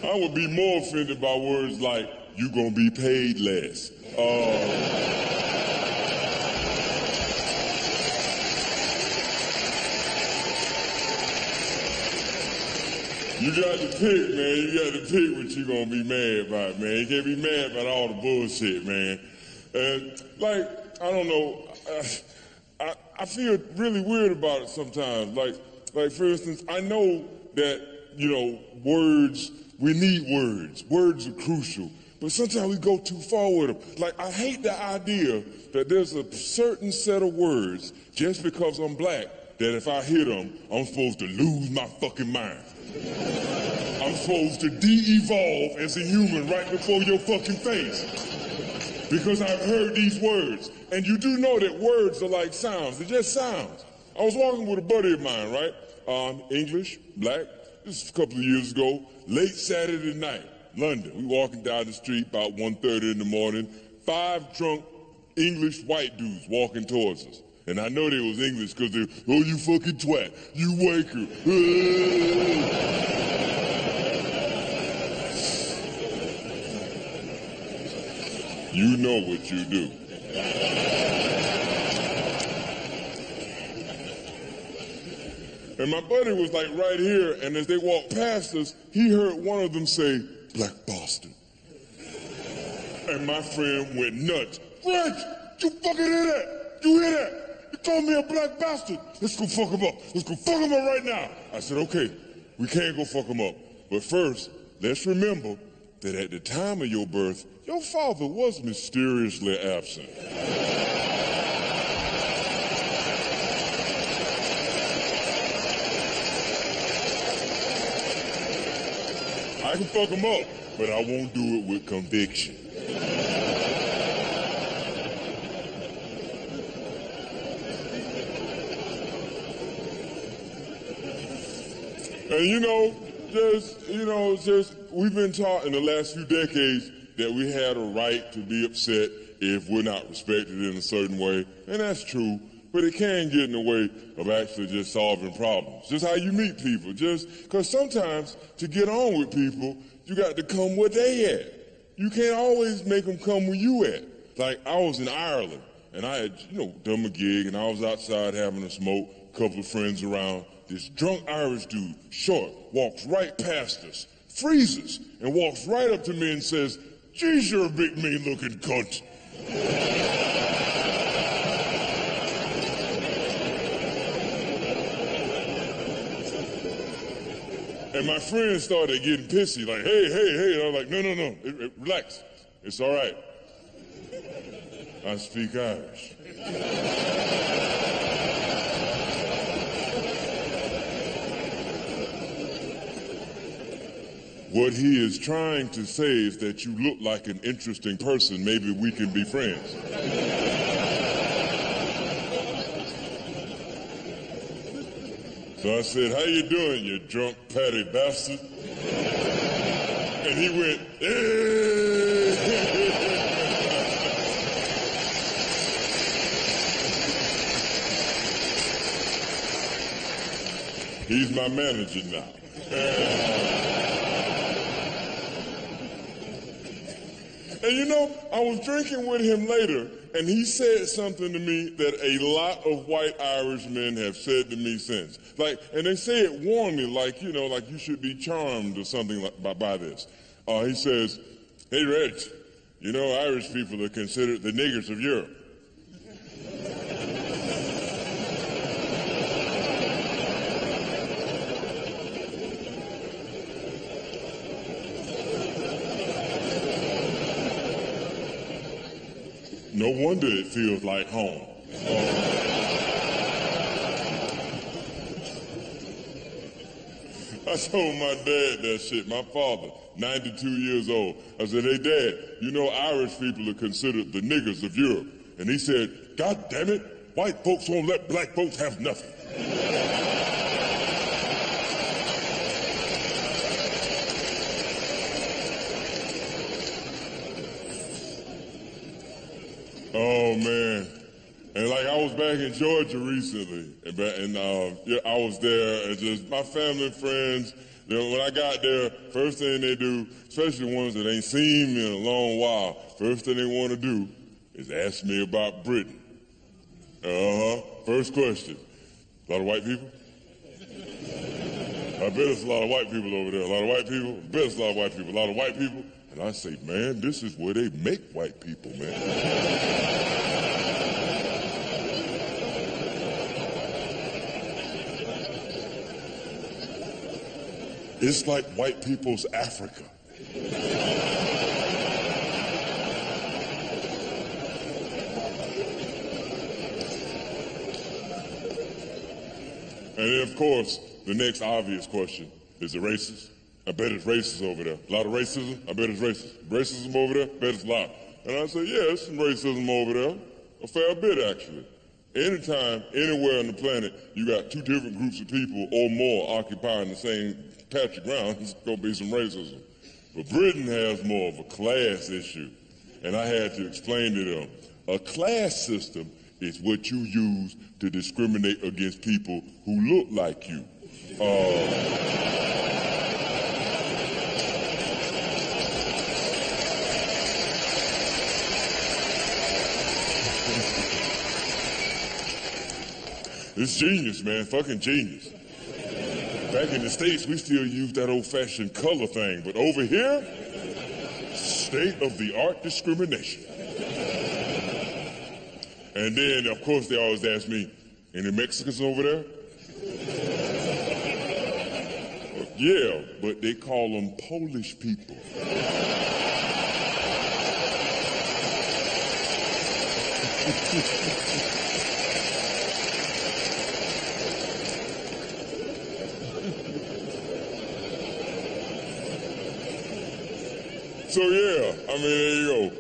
I would be more offended by words like, you gonna be paid less. You got to pick, man. You got to pick what you gonna be mad about, man. You can't be mad about all the bullshit, man. And like, I don't know, I feel really weird about it sometimes. Like for instance, I know that, you know, words, we need words. Words are crucial. But sometimes we go too far with them. Like, I hate the idea that there's a certain set of words, just because I'm black, that if I hear them, I'm supposed to lose my fucking mind. I'm supposed to de-evolve as a human right before your fucking face. Because I've heard these words. And you do know that words are like sounds. They're just sounds. I was walking with a buddy of mine, right? English, black. This is a couple of years ago. Late Saturday night, London. We walking down the street about 1:30 in the morning. 5 drunk English white dudes walking towards us. And I know they was English because they're, oh, you fucking twat. You wanker. You know what you do. And my buddy was like right here, and as they walked past us, he heard one of them say, Black Boston. And my friend went nuts. Reg, you fucking hear that? You hear that? You called me a black bastard. Let's go fuck him up. Let's go fuck him up right now. I said, okay, we can't go fuck him up. But first, let's remember that at the time of your birth, your father was mysteriously absent. I can fuck him up, but I won't do it with conviction. And we've been taught in the last few decades that we had a right to be upset if we're not respected in a certain way, and that's true, but it can get in the way of actually just solving problems. Just how you meet people, just because sometimes to get on with people, you got to come where they at. You can't always make them come where you at. Like, I was in Ireland, and I had, done a gig, and I was outside having a smoke, a couple of friends around. This drunk Irish dude, short, walks right past us, freezes, and walks right up to me and says, geez, you're a big mean-looking cunt. And my friends started getting pissy, like, hey. And I was like, no, relax. It's all right. I speak Irish. What he is trying to say is that you look like an interesting person. Maybe we can be friends. So I said, how you doing, you drunk patty bastard? And he went, hey. He's my manager now. And I was drinking with him later, and he said something to me that a lot of white Irishmen have said to me since. And they say it warmly, like you should be charmed or something by this. He says, hey, Reg, Irish people are considered the niggers of Europe. No wonder it feels like home. I told my dad that shit, my father, 92 years old. I said, hey, Dad, Irish people are considered the niggers of Europe. And he said, God damn it, white folks won't let black folks have nothing. Oh, man. And I was back in Georgia recently, and I was there, and just my family and friends, You know, when I got there, first thing they do, especially the ones that ain't seen me in a long while, first thing they want to do is ask me about Britain. First question. A lot of white people? I bet it's a lot of white people over there. A lot of white people? I bet it's a lot of white people. A lot of white people? And I say, man, this is where they make white people, man. It's like white people's Africa. And then, of course, the next obvious question is it racist? I bet it's racist over there. A lot of racism? I bet it's racist. Racism over there? I bet it's a lot. And I say, yeah, there's some racism over there. A fair bit, actually. Anytime, anywhere on the planet, you got two different groups of people or more occupying the same patch of ground, it's going to be some racism. But Britain has more of a class issue. And I had to explain to them, a class system is what you use to discriminate against people who look like you. It's genius, man, fucking genius. Back in the States, we still use that old-fashioned color thing, but over here, state-of-the-art discrimination. And then, of course, they always ask me, any Mexicans over there? Yeah, but they call them Polish people. So yeah, I mean, there you go.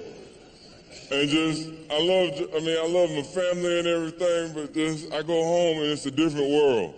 And just, I love my family and everything, but just, I go home and it's a different world.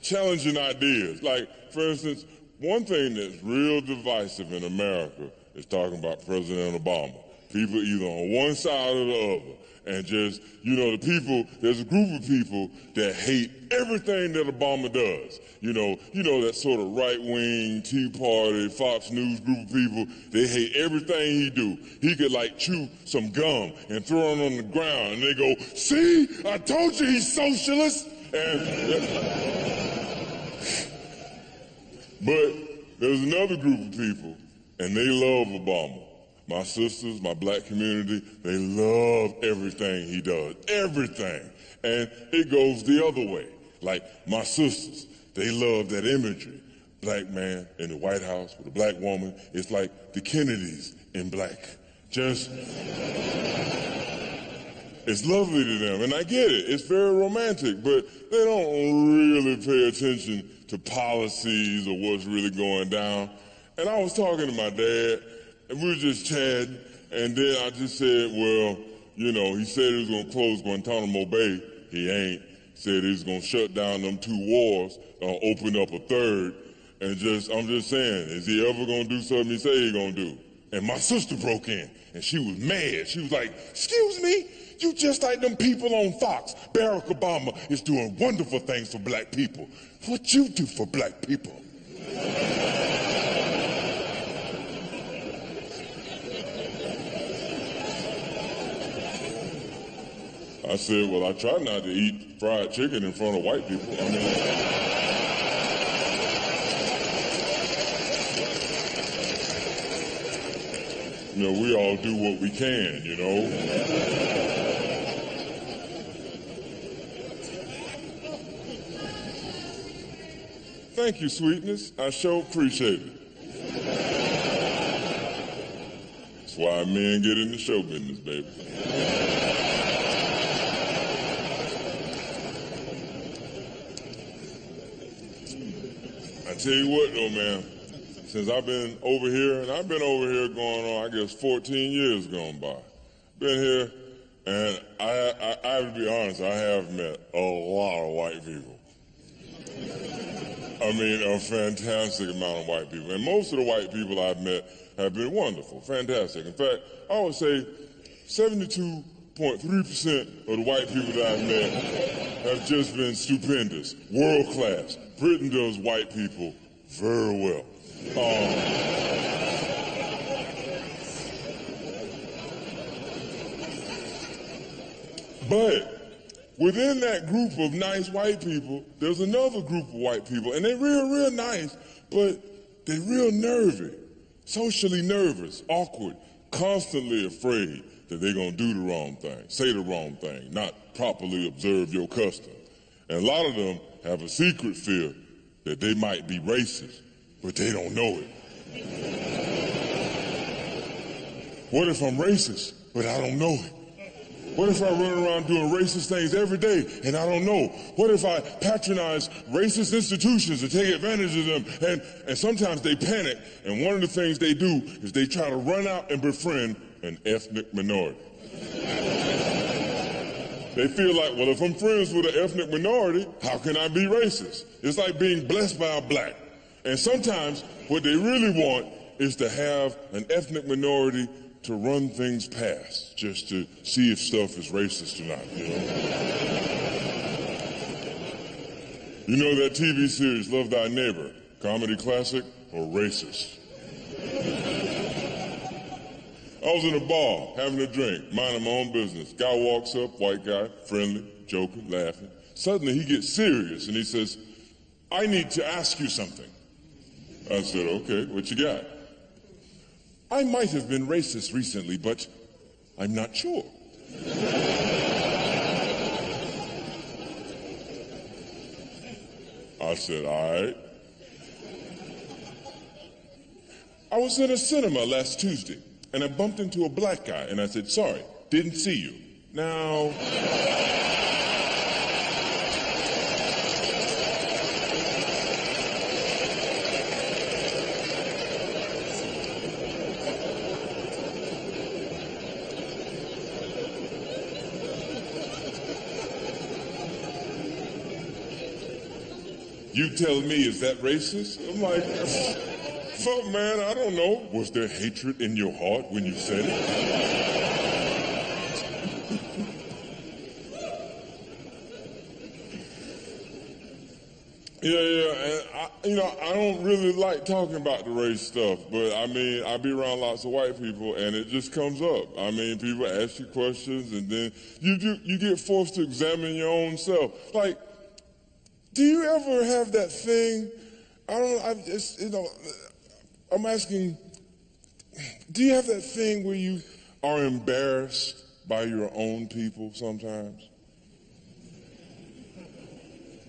Challenging ideas. Like, for instance, one thing that's real divisive in America is talking about President Obama. People either on one side or the other. And just, the people, there's a group of people that hate everything that Obama does. You know that sort of right-wing, Tea Party, Fox News group of people, they hate everything he do. He could chew some gum and throw it on the ground and they go, see, I told you he's socialist. But there's another group of people and they love Obama. My sisters, my black community, they love everything he does, everything. And it goes the other way. Like my sisters, they love that imagery. Black man in the White House with a black woman, it's like the Kennedys in black. Just, it's lovely to them, and I get it, it's very romantic, but they don't really pay attention to policies or what's really going down. And I was talking to my dad, and we were just chatting, and then I just said, well, he said he was going to close Guantanamo Bay. He ain't. Said he was going to shut down them 2 wars, open up a third, and I'm just saying, is he ever going to do something he said he's going to do? And my sister broke in, and she was mad. She was like, excuse me, you just like them people on Fox. Barack Obama is doing wonderful things for black people. What you do for black people? I said, well, I try not to eat fried chicken in front of white people. We all do what we can, Thank you, sweetness. I sure appreciate it. That's why men get in the show business, baby. I tell you what, though, man, since I've been over here, and I've been over here going on, I guess, 14 years gone by. Been here, and I have to be honest, I have met a lot of white people. I mean, a fantastic amount of white people. And most of the white people I've met have been wonderful, fantastic. In fact, I would say 72.3% of the white people that I've met have just been stupendous, world class. Britain does white people very well. But within that group of nice white people, there's another group of white people, and they're real nice, but they're real nervy, socially nervous, awkward, constantly afraid that they're gonna do the wrong thing, say the wrong thing, not properly observe your custom. And a lot of them have a secret fear that they might be racist, but they don't know it. What if I'm racist, but I don't know it? What if I run around doing racist things every day and I don't know? What if I patronize racist institutions and take advantage of them? And sometimes they panic, and one of the things they do is they try to run out and befriend an ethnic minority. They feel like, well, if I'm friends with an ethnic minority, how can I be racist? It's like being blessed by a black. And sometimes what they really want is to have an ethnic minority to run things past, just to see if stuff is racist or not, you know? You know that TV series, Love Thy Neighbor, comedy classic or racist? I was in a bar, having a drink, minding my own business. Guy walks up, white guy, friendly, joking, laughing. Suddenly he gets serious and he says, I need to ask you something. I said, okay, what you got? I might have been racist recently, but I'm not sure. I said, all right. I was in a cinema last Tuesday, and I bumped into a black guy, and I said, sorry, didn't see you. Now... You tell me, is that racist? I'm like, fuck man, I don't know. Was there hatred in your heart when you said it? And I don't really like talking about the race stuff, but I mean, I be around lots of white people and it just comes up. I mean, people ask you questions and then you get forced to examine your own self. Like, do you ever have that thing? I'm asking, do you have that thing where you are embarrassed by your own people sometimes?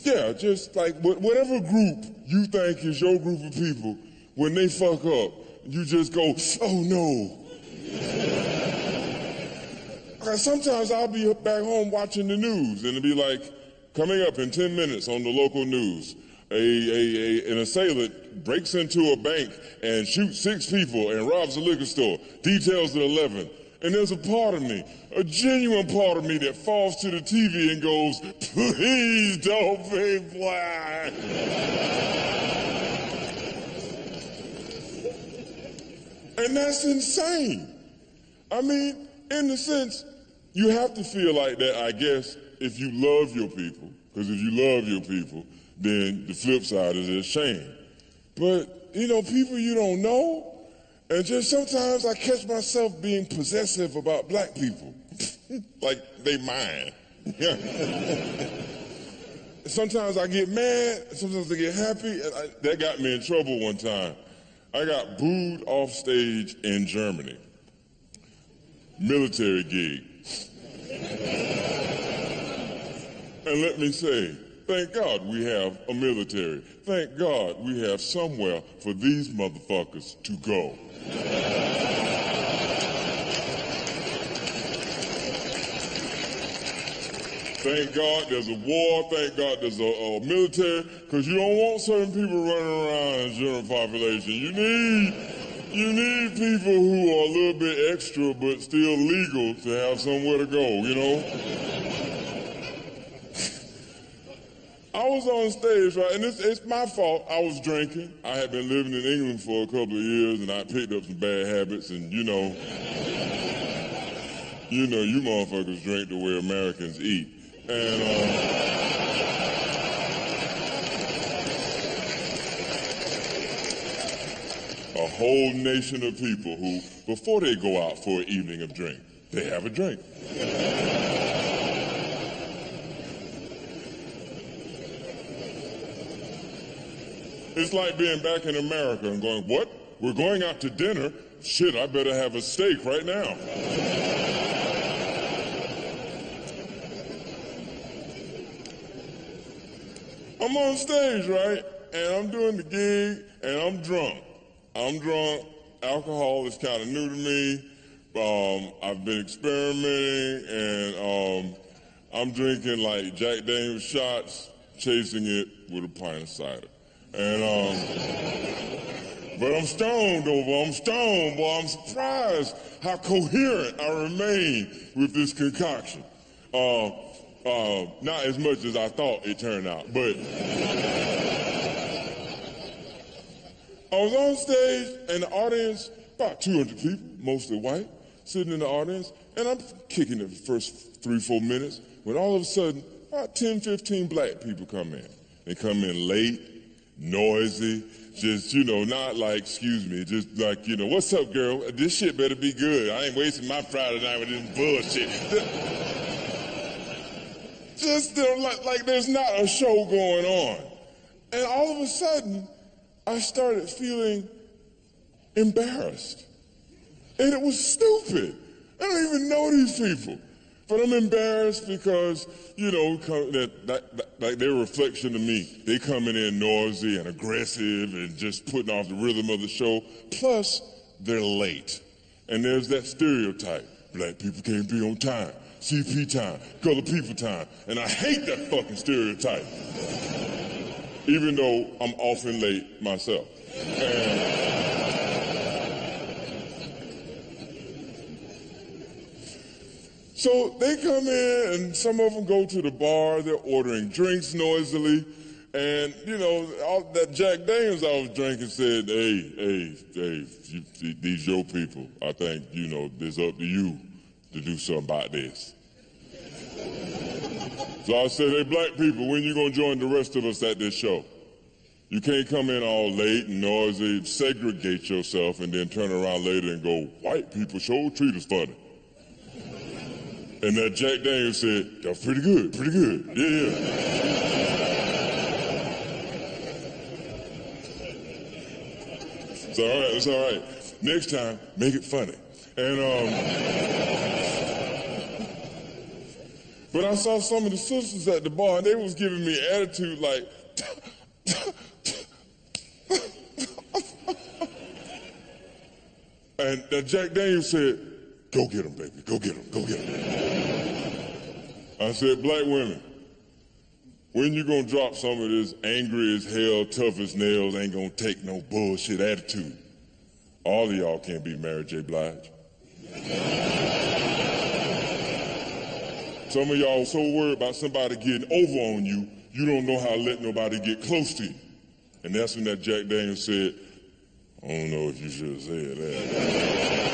Yeah, just like whatever group you think is your group of people, when they fuck up, you just go, oh no. Sometimes I'll be back home watching the news and it'll be like, coming up in 10 minutes on the local news, an assailant breaks into a bank and shoots 6 people and robs a liquor store. Details at 11. And there's a part of me, a genuine part of me that falls to the TV and goes, please don't be black. And that's insane. I mean, in the sense, you have to feel like that, I guess, if you love your people, because if you love your people, then the flip side is a shame. But, people you don't know, and just sometimes I catch myself being possessive about black people. Like they mine. Sometimes I get mad, sometimes I get happy, and that got me in trouble one time. I got booed off stage in Germany. Military gig. And let me say, thank God we have a military. Thank God we have somewhere for these motherfuckers to go. Thank God there's a war, thank God there's a military, because you don't want certain people running around in the general population. You need people who are a little bit extra but still legal to have somewhere to go, I was on stage, right, and it's my fault. I was drinking. I had been living in England for a couple of years, and I picked up some bad habits, and you motherfuckers drink the way Americans eat. And a whole nation of people who, before they go out for an evening of drink, they have a drink. It's like being back in America and going, what? We're going out to dinner? Shit, I better have a steak right now. I'm on stage, right? And I'm doing the gig, and I'm drunk. Alcohol is kind of new to me. I've been experimenting, and I'm drinking like Jack Daniel's shots, chasing it with a pint of cider. And but I'm stoned over. I'm stoned, boy. I'm surprised how coherent I remain with this concoction. Not as much as I thought it turned out, but I was on stage and the audience, about 200 people, mostly white, sitting in the audience, and I'm kicking it the first 3-4 minutes when all of a sudden about 10, 15 black people come in. They come in late, noisy, just, not like, excuse me, just like, what's up, girl? This shit better be good. I ain't wasting my Friday night with this bullshit. Just like there's not a show going on. And all of a sudden, I started feeling embarrassed. And it was stupid. I don't even know these people. But I'm embarrassed because, like they're a reflection of me. They coming in noisy and aggressive and just putting off the rhythm of the show. Plus, they're late. And there's that stereotype. Black people can't be on time. CP time, colored people time. And I hate that fucking stereotype. Even though I'm often late myself. So they come in and some of them go to the bar, they're ordering drinks noisily. And, all that Jack Daniels I was drinking said, hey, these your people. I think, it's up to you to do something about this. So I said, hey, black people, when you gonna join the rest of us at this show? You can't come in all late and noisy, segregate yourself, and then turn around later and go, white people sure treat us funny. And that Jack Daniels said, that's pretty good, yeah. It's all right. Next time, make it funny. But I saw some of the sisters at the bar, and they was giving me attitude like, and that Jack Daniels said, go get him, baby, go get him. I said, black women, when you gonna drop some of this angry as hell, tough as nails, ain't gonna take no bullshit attitude? All of y'all can't be Mary J. Blige. Some of y'all so worried about somebody getting over on you, you don't know how to let nobody get close to you. And that's when that Jack Daniels said, I don't know if you should have said that.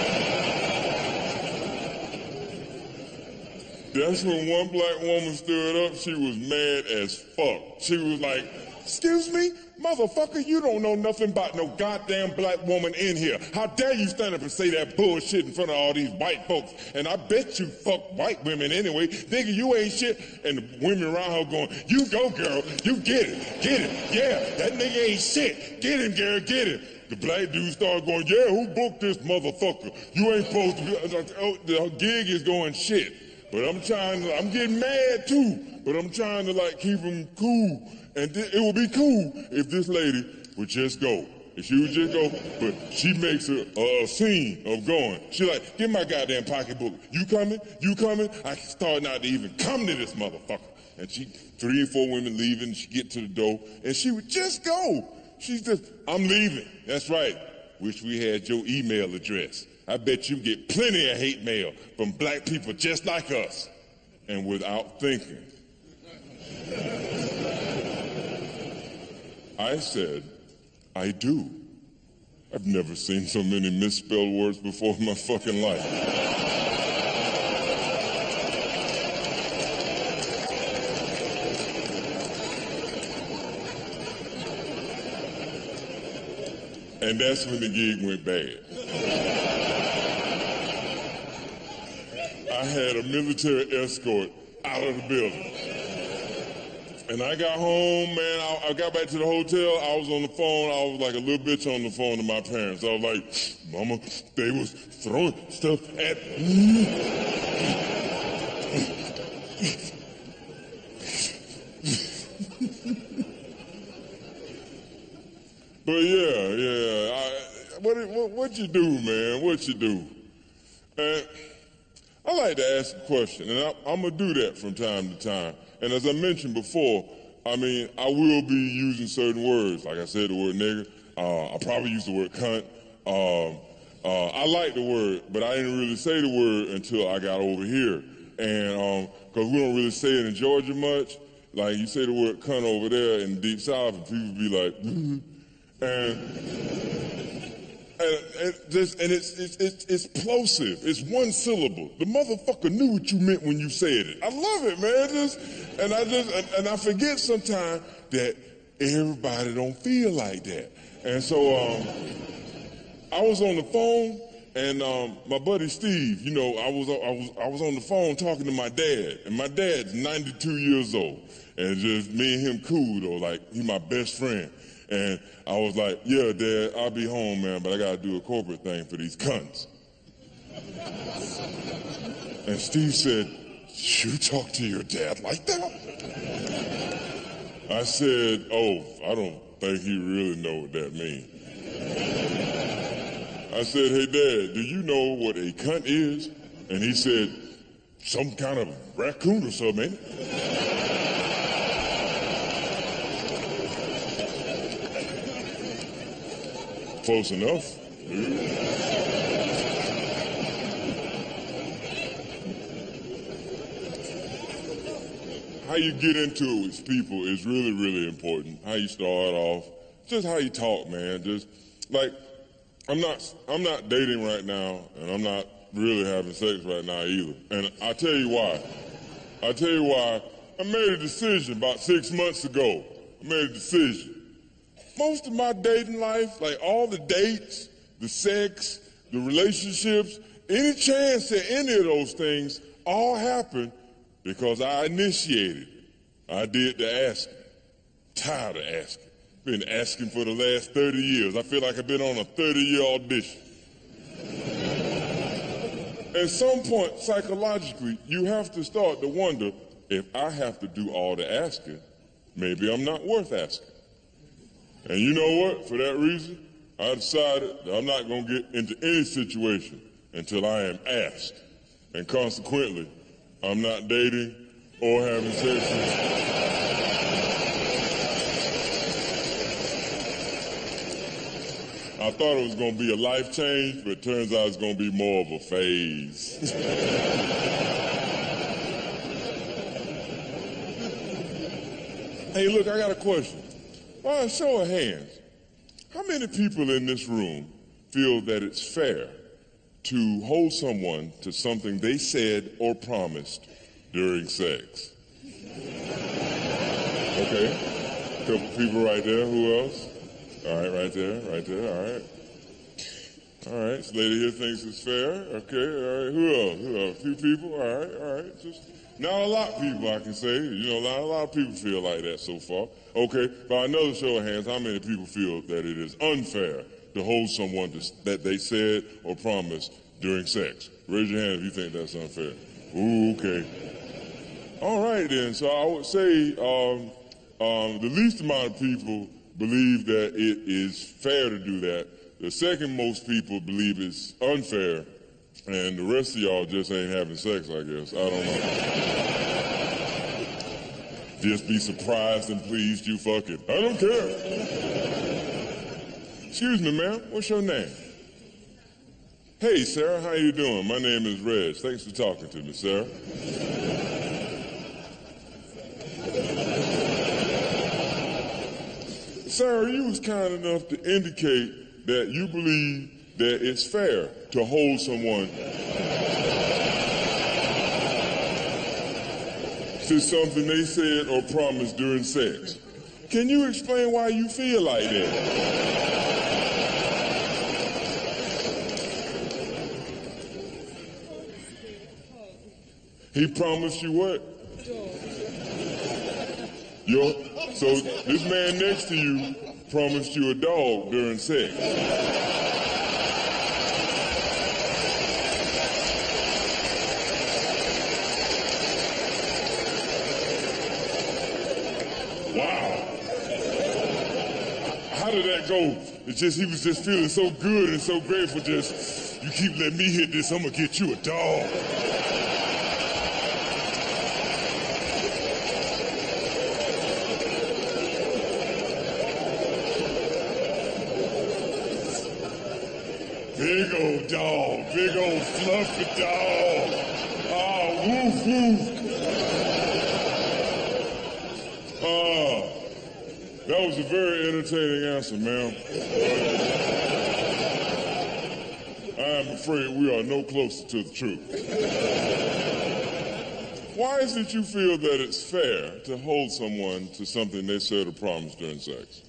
That's when one black woman stood up, she was mad as fuck. She was like, excuse me, motherfucker, you don't know nothing about no goddamn black woman in here. How dare you stand up and say that bullshit in front of all these white folks? And I bet you fuck white women anyway. Nigga, you ain't shit. And the women around her going, you go, girl, you get it. Yeah, that nigga ain't shit. Get him, girl, get him. The black dude started going, yeah, who booked this motherfucker? You ain't supposed to be, oh, the gig is going shit. But I'm getting mad too, but I'm trying to like keep him cool. And it would be cool if this lady would just go. If she would just go, but she makes a scene of going. She like, give my goddamn pocketbook. You coming? I start not to even come to this motherfucker. And 3 or 4 women leaving, she get to the door, and she would just go. She's just, I'm leaving. That's right. Wish we had your email address. I bet you get plenty of hate mail from black people just like us. And without thinking, I said, I do. I've never seen so many misspelled words before in my fucking life. And that's when the gig went bad. I had a military escort out of the building. And I got home, man, I got back to the hotel, I was on the phone, I was like a little bitch on the phone to my parents. I was like, Mama, they was throwing stuff at me. But yeah, what you do, man, what you do? And I like to ask a question, and I'm gonna do that from time to time. And as I mentioned before, I mean, I will be using certain words. Like I said, the word nigger. I probably use the word cunt. I like the word, but I didn't really say the word until I got over here. And because we don't really say it in Georgia much. Like you say the word cunt over there in the Deep South, and people be like, it's plosive. It's one syllable. The motherfucker knew what you meant when you said it. I love it, man. And I forget sometimes that everybody don't feel like that. And so I was on the phone, and my buddy Steve, you know, I was on the phone talking to my dad, and my dad's 92 years old, and just me and him cool though, like he's my best friend. And I was like, yeah, Dad, I'll be home, man, but I gotta do a corporate thing for these cunts. And Steve said, you talk to your dad like that? I said, oh, I don't think he really know what that means. I said, hey, Dad, do you know what a cunt is? And he said, some kind of raccoon or something, ain't it? Close enough. How you get into it with people is really, really important. How you start off, just how you talk, man. Just like, I'm not dating right now, and I'm not really having sex right now either. And I'll tell you why. I made a decision about 6 months ago. I made a decision. Most of my dating life, like all the dates, the sex, the relationships, any chance at any of those things, all happened because I initiated. I did the asking. Tired of asking. Been asking for the last 30 years. I feel like I've been on a 30-year audition. At some point, psychologically, you have to start to wonder, if I have to do all the asking, maybe I'm not worth asking. And you know what? For that reason, I decided that I'm not going to get into any situation until I am asked. And consequently, I'm not dating or having sex. I thought it was going to be a life change, but it turns out it's going to be more of a phase. Hey, look, I got a question. By a show of hands, how many people in this room feel that it's fair to hold someone to something they said or promised during sex? Okay, a couple people right there. Who else? All right, right there, all right. All right, this lady here thinks it's fair. Okay, all right, who else? A few people, all right. Just not a lot of people, I can say. You know, not a lot of people feel like that so far. Okay, by another show of hands, how many people feel that it is unfair to hold someone that they said or promised during sex? Raise your hand if you think that's unfair. Ooh, okay. All right then, so I would say the least amount of people believe that it is fair to do that. The second most people believe it's unfair, and the rest of y'all just ain't having sex, I guess. I don't know. Just be surprised and pleased you fucking. I don't care. Excuse me, ma'am. What's your name? Hey, Sarah. How you doing? My name is Reg. Thanks for talking to me, Sarah. Sarah, you was kind enough to indicate that you believe that it's fair to hold someone to something they said or promised during sex. Can you explain why you feel like that? He promised you what? So this man next to you promised you a dog during sex. Wow. How did that go? It's just, he was just feeling so good and so grateful. Just, you keep letting me hit this, I'm gonna get you a dog. Big old dog, big old fluffy dog. Oh, woof, woof. That was a very entertaining answer, ma'am. I am afraid we are no closer to the truth. Why is it you feel that it's fair to hold someone to something they said or promised during sex?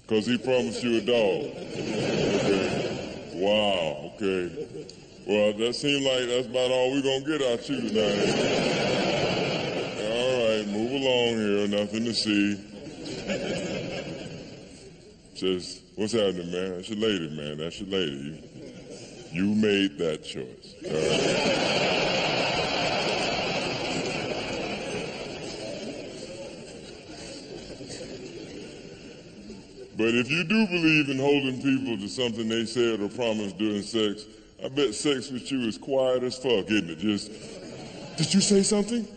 Because he promised you a dog. Okay. Wow, okay. Well, that seems like that's about all we're going to get out you tonight. All right, move along here, nothing to see. Just, what's happening, man? That's your lady, man. That's your lady. You made that choice. All right? But if you do believe in holding people to something they said or promised during sex, I bet sex with you is quiet as fuck, isn't it? Just, did you say something?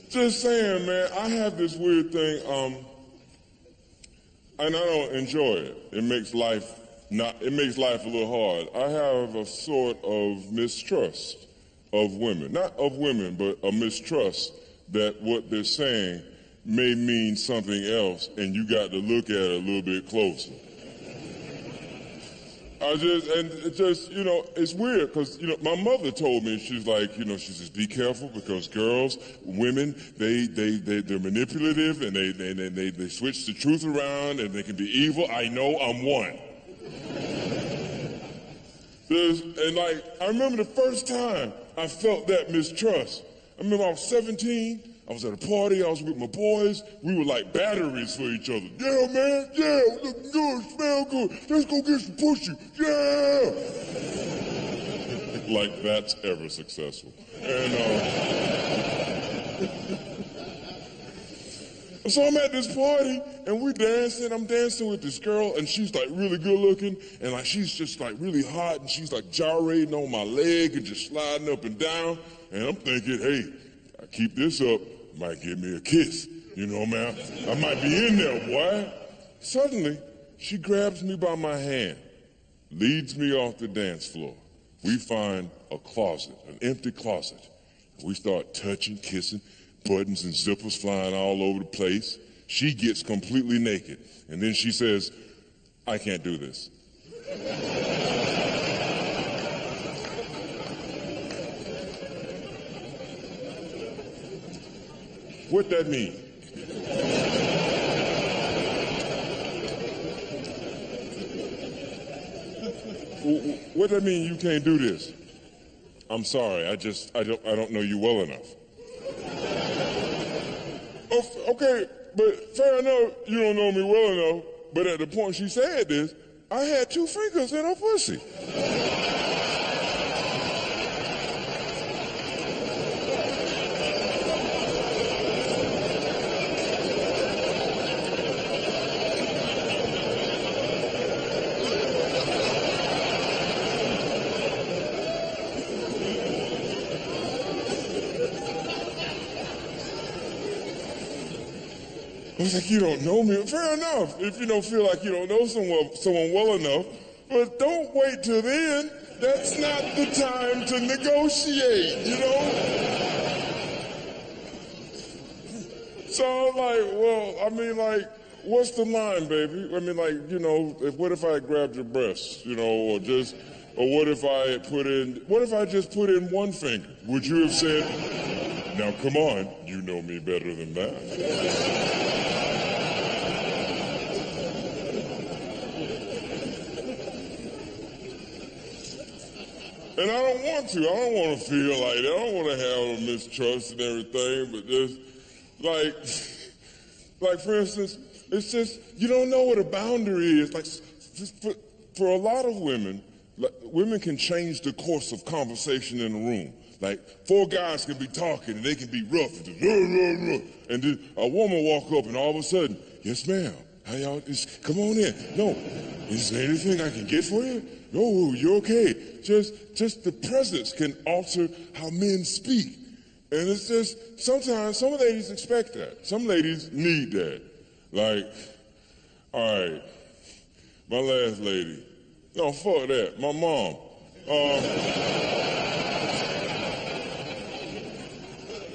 Just saying, man, I have this weird thing, and I don't enjoy it. It makes life a little hard. I have a sort of mistrust of women. Not of women, but a mistrust that what they're saying may mean something else, and you got to look at it a little bit closer. It's weird, because, my mother told me, she's like, she says, be careful, because girls, women, they're manipulative, and they switch the truth around, and they can be evil. I know, I'm one. I remember the first time I felt that mistrust. I remember I was 17, I was at a party, I was with my boys, we were like batteries for each other. Yeah, man, yeah, looking good, smell good, let's go get some pussy, yeah! Like that's ever successful. So I'm at this party, and we're dancing. I'm dancing with this girl, and she's like really good looking, and like she's just like really hot, and she's like gyrating on my leg and just sliding up and down. And I'm thinking, hey, I keep this up, might give me a kiss. Man, I might be in there, boy. Suddenly, she grabs me by my hand, leads me off the dance floor. We find a closet, an empty closet. We start touching, kissing. Buttons and zippers flying all over the place. She gets completely naked. And then she says, I can't do this. What that mean? What that mean you can't do this? I'm sorry, I don't know you well enough. Okay, but fair enough, you don't know me well enough, but at the point she said this, I had 2 fingers in her pussy. I was like, you don't know me. Fair enough, if you don't feel like you don't know someone well enough, but don't wait till then. That's not the time to negotiate, So I'm like, what's the line, baby? What if I grabbed your breasts, or what if I just put in 1 finger? Would you have said, Now, come on, you know me better than that. And I don't want to. I don't want to feel like that. I don't want to have a mistrust and everything, but just, like for instance, it's just, you don't know what a boundary is. Like, for a lot of women, like, women can change the course of conversation in a room. Like, four guys can be talking and they can be rough and just, and then a woman walk up and all of a sudden, yes ma'am, how y'all, come on in. No, is there anything I can get for you? No, you're okay. Just the presence can alter how men speak. And it's just, sometimes some ladies expect that. Some ladies need that. Like, all right, my last lady. No, fuck that, my mom.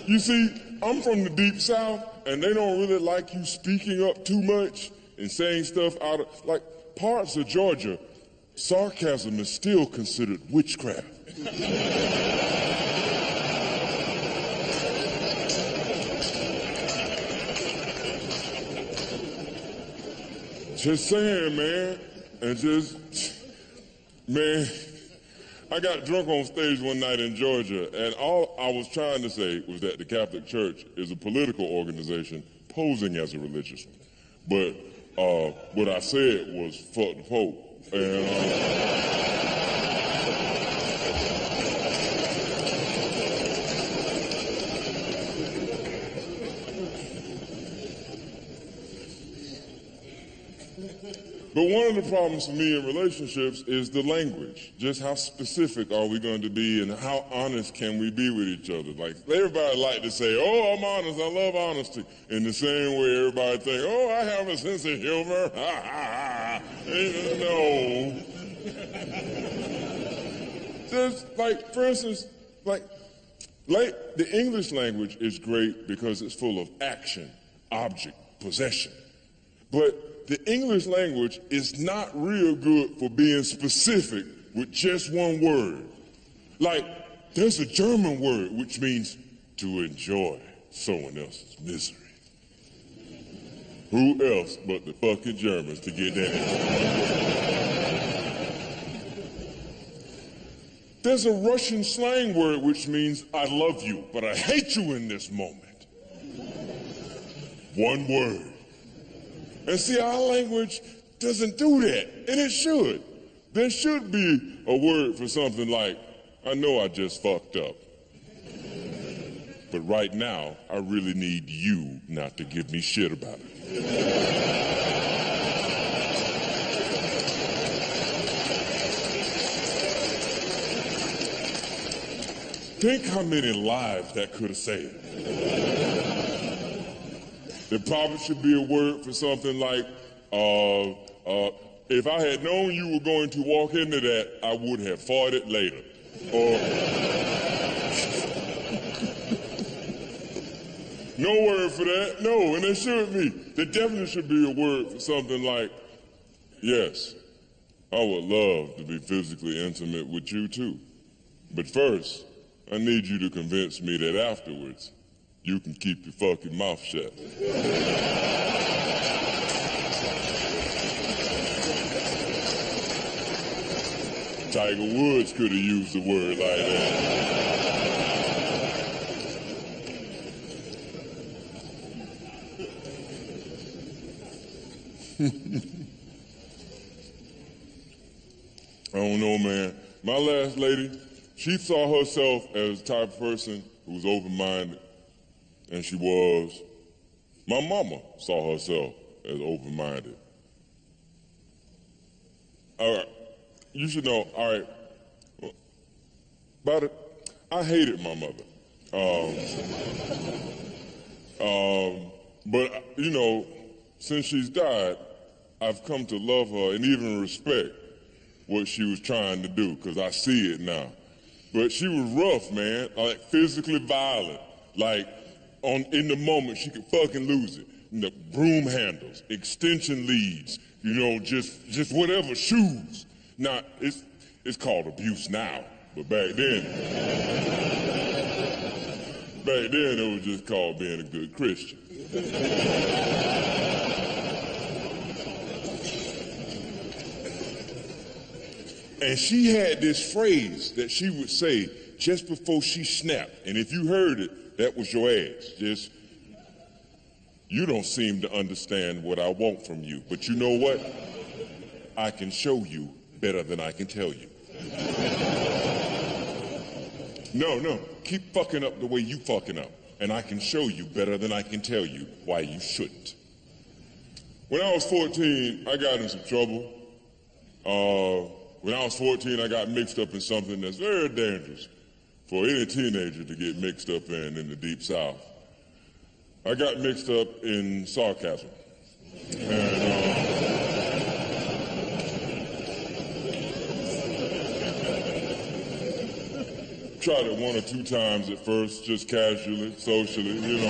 You see, I'm from the deep south, and they don't really like you speaking up too much and saying stuff out of, like, parts of Georgia, sarcasm is still considered witchcraft. Just saying, man, and just, man, I got drunk on stage one night in Georgia, and all I was trying to say was that the Catholic Church is a political organization posing as a religious one. But what I said was fuck the Pope. And, but one of the problems for me in relationships is the language. Just how specific are we going to be and how honest can we be with each other? Like, everybody like to say, oh, I'm honest, I love honesty. In the same way everybody think, oh, I have a sense of humor. Ha, ha, ha. No. Just like, for instance, like the English language is great because it's full of action, object, possession. But the English language is not real good for being specific with just one word. Like, there's a German word which means to enjoy someone else's misery. Who else but the fucking Germans to get that? There's a Russian slang word which means I love you, but I hate you in this moment. One word. And see, our language doesn't do that, and it should. There should be a word for something like, I know I just fucked up, but right now, I really need you not to give me shit about it. Think how many lives that could have saved. There probably should be a word for something like, if I had known you were going to walk into that, I would have fought it later. Or, no word for that, no, and there should be. There definitely should be a word for something like, yes, I would love to be physically intimate with you too. But first, I need you to convince me that afterwards, you can keep your fucking mouth shut. Tiger Woods could have used a word like that. I don't know, man. My last lady, she saw herself as the type of person who was open-minded. And she was. My mama saw herself as open-minded. All right, you should know, all right, about it, I hated my mother. But, you know, since she's died, I've come to love her and even respect what she was trying to do, because I see it now. But she was rough, man, like physically violent, like, in the moment, she could fucking lose it. You know, broom handles, extension leads, you know, just whatever, shoes. Now, it's called abuse now, but back then. Back then, it was just called being a good Christian. And she had this phrase that she would say just before she snapped. And if you heard it, that was your ass. Just, you don't seem to understand what I want from you. But you know what? I can show you better than I can tell you. No, keep fucking up the way you fucking up. And I can show you better than I can tell you why you shouldn't. When I was 14, I got in some trouble. When I was 14, I got mixed up in something that's very dangerous for any teenager to get mixed up in the Deep South. I got mixed up in sarcasm. And, tried it 1 or 2 times at first, just casually, socially, you know.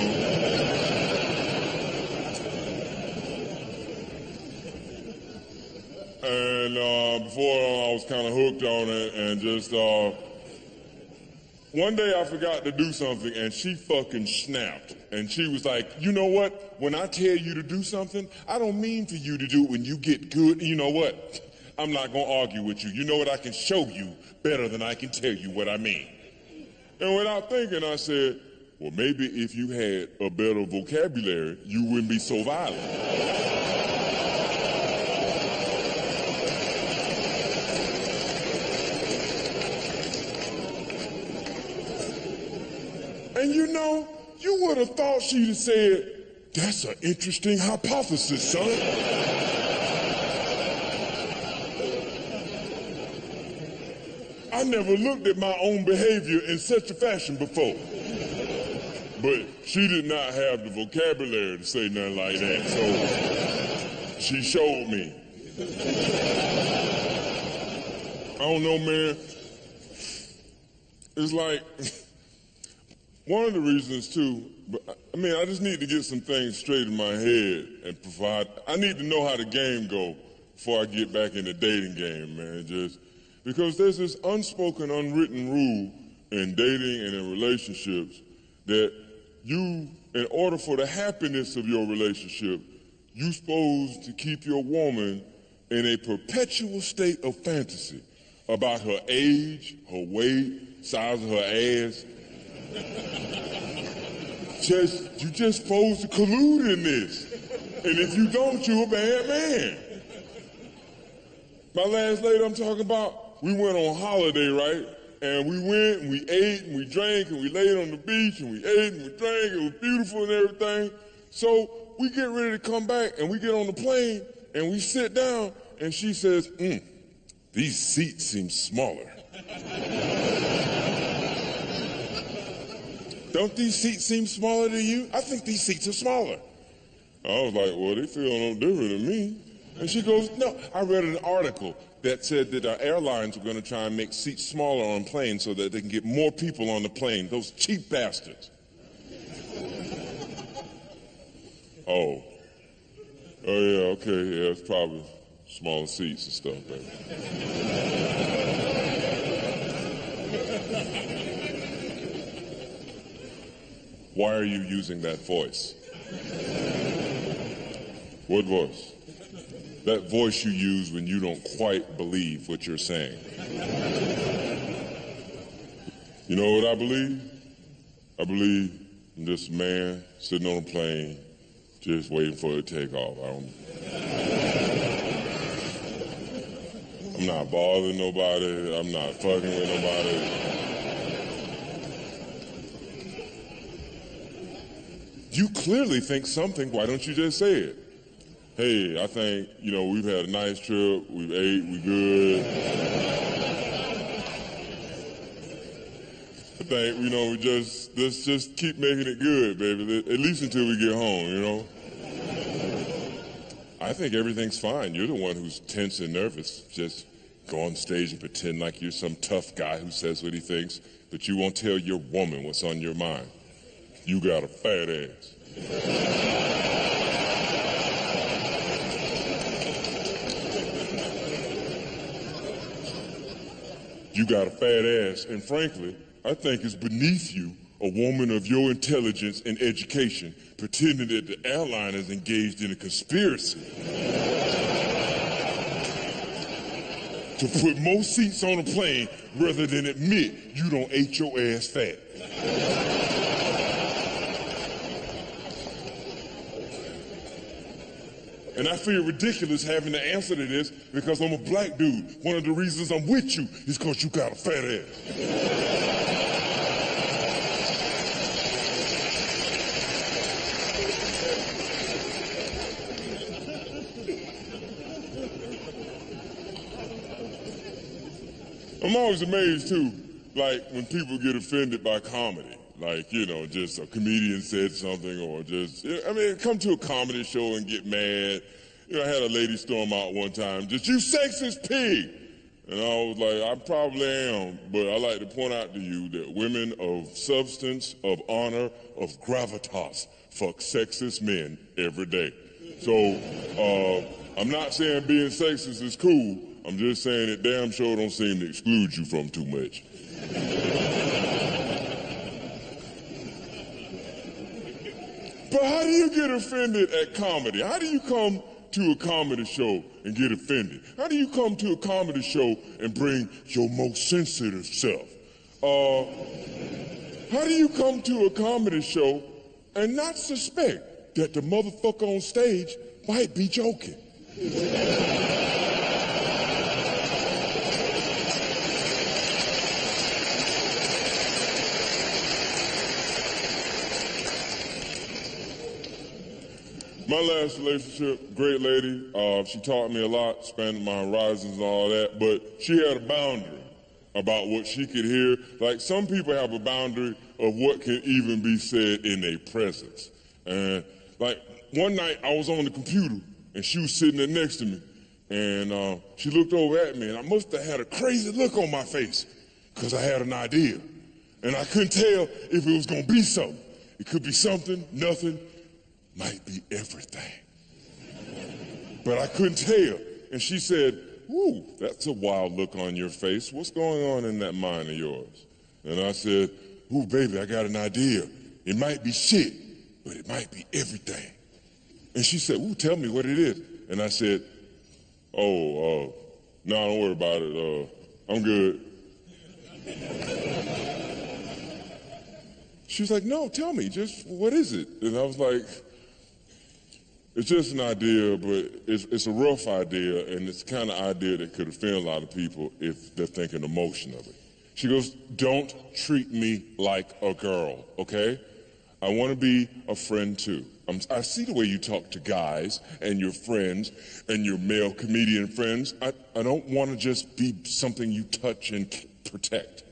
And before I was kind of hooked on it, and just one day I forgot to do something and she fucking snapped. And she was like, you know what? When I tell you to do something, I don't mean for you to do it when you get good. You know what? I'm not gonna argue with you. You know what? I can show you better than I can tell you what I mean. And without thinking, I said, well, maybe if you had a better vocabulary, you wouldn't be so violent. And you know, you would have thought she'd have said, that's an interesting hypothesis, son. I never looked at my own behavior in such a fashion before. But she did not have the vocabulary to say nothing like that, so she showed me. I don't know, man. It's like, one of the reasons too, but I mean, I just need to get some things straight in my head and provide, I need to know how the game go before I get back in the dating game, man, just, because there's this unspoken, unwritten rule in dating and in relationships that you, in order for the happiness of your relationship, you're supposed to keep your woman in a perpetual state of fantasy about her age, her weight, size of her ass. You're just supposed to collude in this. And if you don't, you're a bad man. My last lady I'm talking about, we went on holiday, right? And we went and we ate and we drank and we laid on the beach and we ate and we drank. It was beautiful and everything. So we get ready to come back and we get on the plane and we sit down and she says, these seats seem smaller. Don't these seats seem smaller to you? I think these seats are smaller. I was like, well, they feel no different to me. And she goes, no, I read an article that said that our airlines are going to try and make seats smaller on planes so that they can get more people on the plane, those cheap bastards. Oh, yeah, okay, yeah, it's probably smaller seats and stuff, baby. Why are you using that voice? What voice? That voice you use when you don't quite believe what you're saying. You know what I believe? I believe in this man sitting on a plane just waiting for it to take off. I'm not bothering nobody. I'm not fucking with nobody. You clearly think something. Why don't you just say it? Hey, I think, you know, we've had a nice trip. We've ate. We good. I think, you know, let's just keep making it good, baby. At least until we get home, you know. I think everything's fine. You're the one who's tense and nervous. Just go on stage and pretend like you're some tough guy who says what he thinks, but you won't tell your woman what's on your mind. You got a fat ass. You got a fat ass, and frankly, I think it's beneath you a woman of your intelligence and education, pretending that the airline is engaged in a conspiracy to put more seats on a plane rather than admit you don't ate your ass fat. And I feel ridiculous having to answer to this because I'm a black dude. One of the reasons I'm with you is because you got a fat ass. I'm always amazed too, like when people get offended by comedy. Like, you know, just a comedian said something or just, I mean, come to a comedy show and get mad. You know, I had a lady storm out one time, just, you sexist pig. And I was like, I probably am, but I like to point out to you that women of substance, of honor, of gravitas fuck sexist men every day. So, I'm not saying being sexist is cool. I'm just saying it damn sure don't seem to exclude you from too much. But how do you get offended at comedy? How do you come to a comedy show and get offended? How do you come to a comedy show and bring your most sensitive self? How do you come to a comedy show and not suspect that the motherfucker on stage might be joking? My last relationship, great lady. She taught me a lot, expanded my horizons and all that, but she had a boundary about what she could hear. Like, some people have a boundary of what can even be said in their presence. And like, one night I was on the computer and she was sitting there next to me, and she looked over at me, and I must have had a crazy look on my face because I had an idea. And I couldn't tell if it was gonna be something. It could be something, nothing, might be everything. But I couldn't tell. And she said, ooh, that's a wild look on your face. What's going on in that mind of yours? And I said, ooh, baby, I got an idea. It might be shit, but it might be everything. And she said, ooh, tell me what it is. And I said, no, don't worry about it. I'm good. She was like, no, tell me, just what is it? And I was like, it's just an idea, but it's a rough idea, and it's the kind of idea that could offend a lot of people if they're thinking the motion of it. She goes, don't treat me like a girl, okay? I want to be a friend too. I see the way you talk to guys and your friends and your male comedian friends. I don't want to just be something you touch and protect.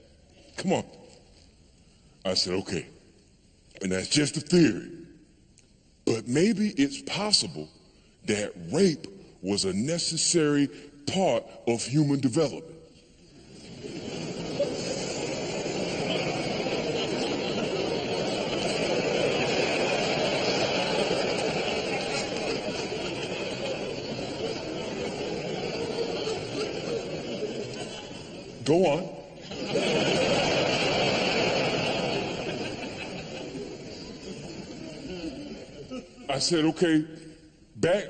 Come on. I said, okay. And that's just a theory. But maybe it's possible that rape was a necessary part of human development. Go on. I said, okay, back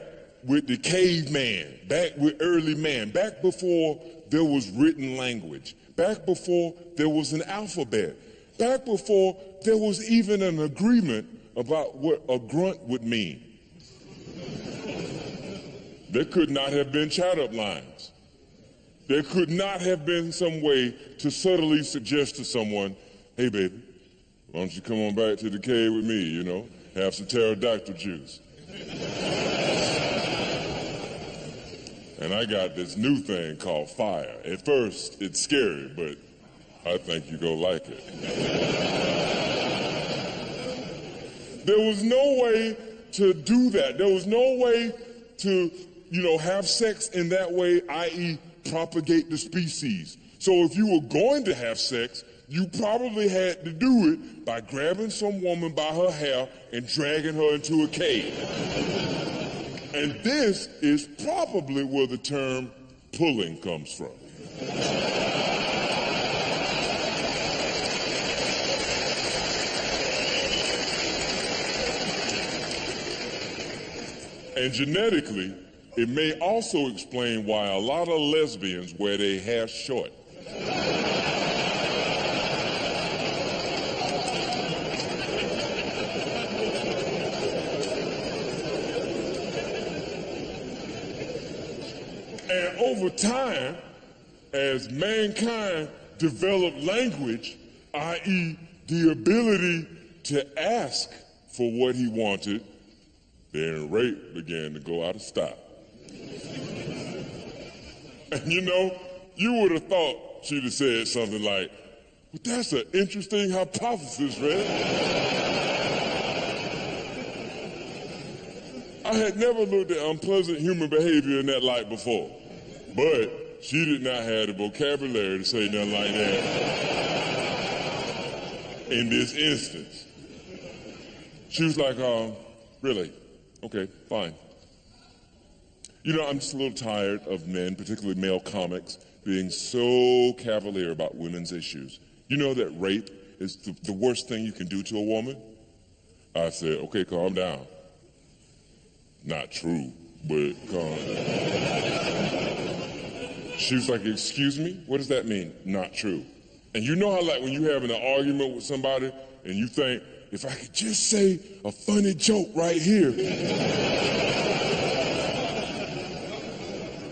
with the caveman, back with early man, back before there was written language, back before there was an alphabet, back before there was even an agreement about what a grunt would mean. There could not have been chat-up lines. There could not have been some way to subtly suggest to someone, hey, baby, why don't you come on back to the cave with me, you know? Have some pterodactyl juice. And I got this new thing called fire. At first, it's scary, but I think you're gonna like it. There was no way to do that. There was no way to, have sex in that way, i.e. propagate the species. So if you were going to have sex, you probably had to do it by grabbing some woman by her hair and dragging her into a cave. And this is probably where the term pulling comes from. And genetically, it may also explain why a lot of lesbians wear their hair short. And over time, as mankind developed language, i.e. the ability to ask for what he wanted, then rape began to go out of style. And you know, you would have thought she'd have said something like, well, that's an interesting hypothesis, Red. I had never looked at unpleasant human behavior in that light before, but she did not have the vocabulary to say nothing like that in this instance. She was like, really? Okay, fine. You know, I'm just a little tired of men, particularly male comics, being so cavalier about women's issues. You know that rape is the worst thing you can do to a woman? I said, okay, calm down. Not true, but calm. She was like, excuse me? What does that mean, not true? And you know how, like, when you're having an argument with somebody and you think, if I could just say a funny joke right here,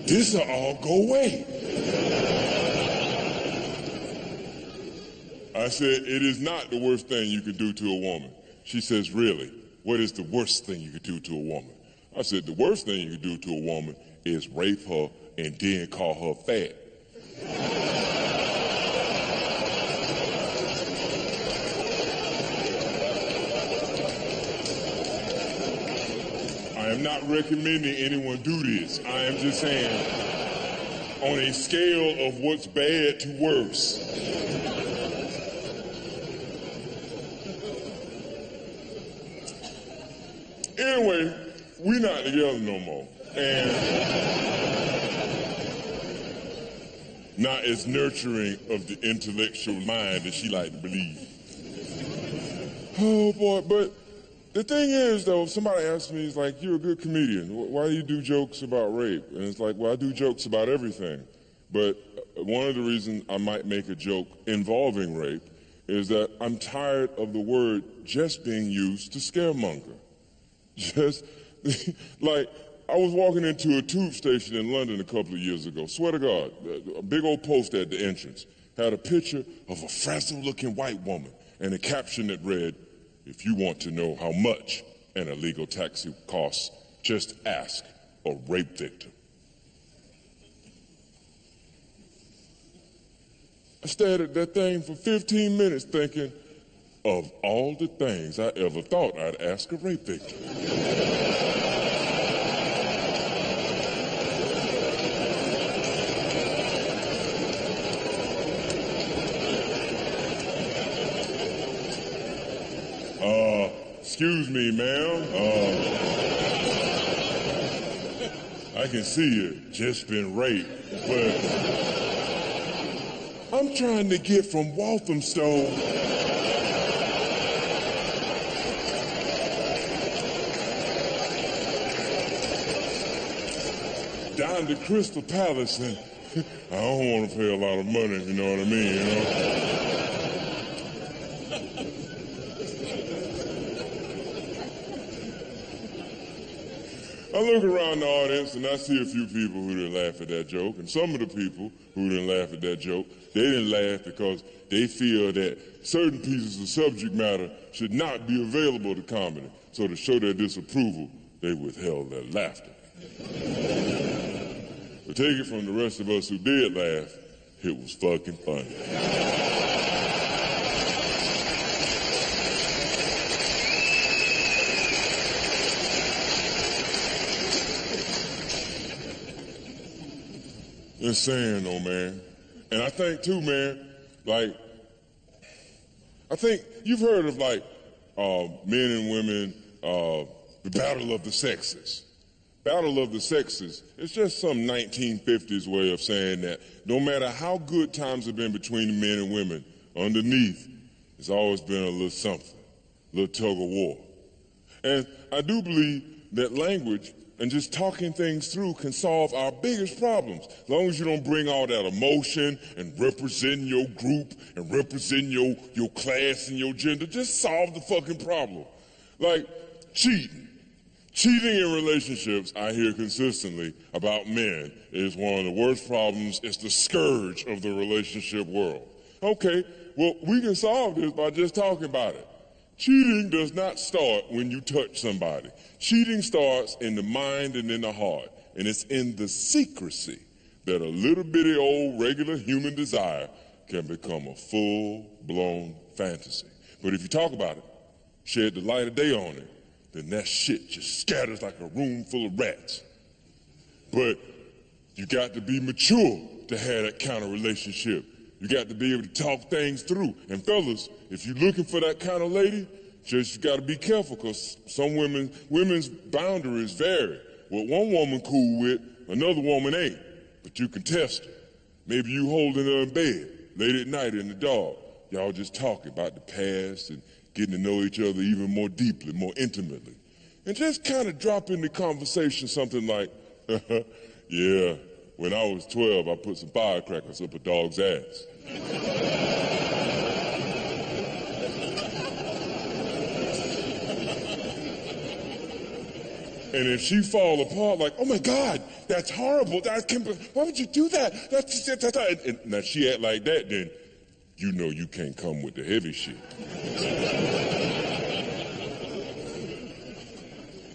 this'll all go away. I said, it is not the worst thing you could do to a woman. She says, really? What is the worst thing you could do to a woman? I said, the worst thing you could do to a woman is rape her and then call her fat. I am not recommending anyone do this. I am just saying, on a scale of what's bad to worse. Anyway, we're not together no more. And not as nurturing of the intellectual mind as she liked to believe. Oh boy, but the thing is though, somebody asked me, it's like, you're a good comedian. Why do you do jokes about rape? And it's like, well, I do jokes about everything. But one of the reasons I might make a joke involving rape is that I'm tired of the word just being used to scaremonger. Just, like, I was walking into a tube station in London a couple of years ago. Swear to God, a big old post at the entrance had a picture of a frazzled-looking white woman and a caption that read, if you want to know how much an illegal taxi costs, just ask a rape victim. I stared at that thing for 15 minutes thinking, of all the things I ever thought I'd ask a rape victim. Excuse me, ma'am. I can see you just been raped, but I'm trying to get from Walthamstow down to Crystal Palace, and I don't want to pay a lot of money, if you know what I mean, you know? I look around the audience and I see a few people who didn't laugh at that joke, and some of the people who didn't laugh at that joke, they didn't laugh because they feel that certain pieces of subject matter should not be available to comedy. So to show their disapproval, they withheld their laughter. But take it from the rest of us who did laugh, it was fucking funny. Just saying though, man. And I think too, man, like, I think you've heard of like men and women, the battle of the sexes. Battle of the sexes, it's just some 1950s way of saying that no matter how good times have been between the men and women, underneath, it's always been a little something, a little tug of war. And I do believe that language and just talking things through can solve our biggest problems. As long as you don't bring all that emotion and represent your group and represent your class and your gender, just solve the fucking problem. Like cheating. Cheating in relationships, I hear consistently about men, is one of the worst problems. It's the scourge of the relationship world. Okay, well, we can solve this by just talking about it. Cheating does not start when you touch somebody. Cheating starts in the mind and in the heart. And it's in the secrecy that a little bitty old regular human desire can become a full-blown fantasy. But if you talk about it, shed the light of day on it, then that shit just scatters like a room full of rats. But you got to be mature to have that kind of relationship. You got to be able to talk things through. And fellas, if you're looking for that kind of lady, just you got to be careful, because some women's boundaries vary. What one woman cool with, another woman ain't. But you can test her. Maybe you holding her in bed late at night in the dark. Y'all just talking about the past and getting to know each other even more deeply, more intimately. And just kind of drop in the conversation something like, yeah, when I was 12, I put some firecrackers up a dog's ass. And if she fall apart like, oh my God, that's horrible, why would you do that? That's and now she act like that, then you know you can't come with the heavy shit.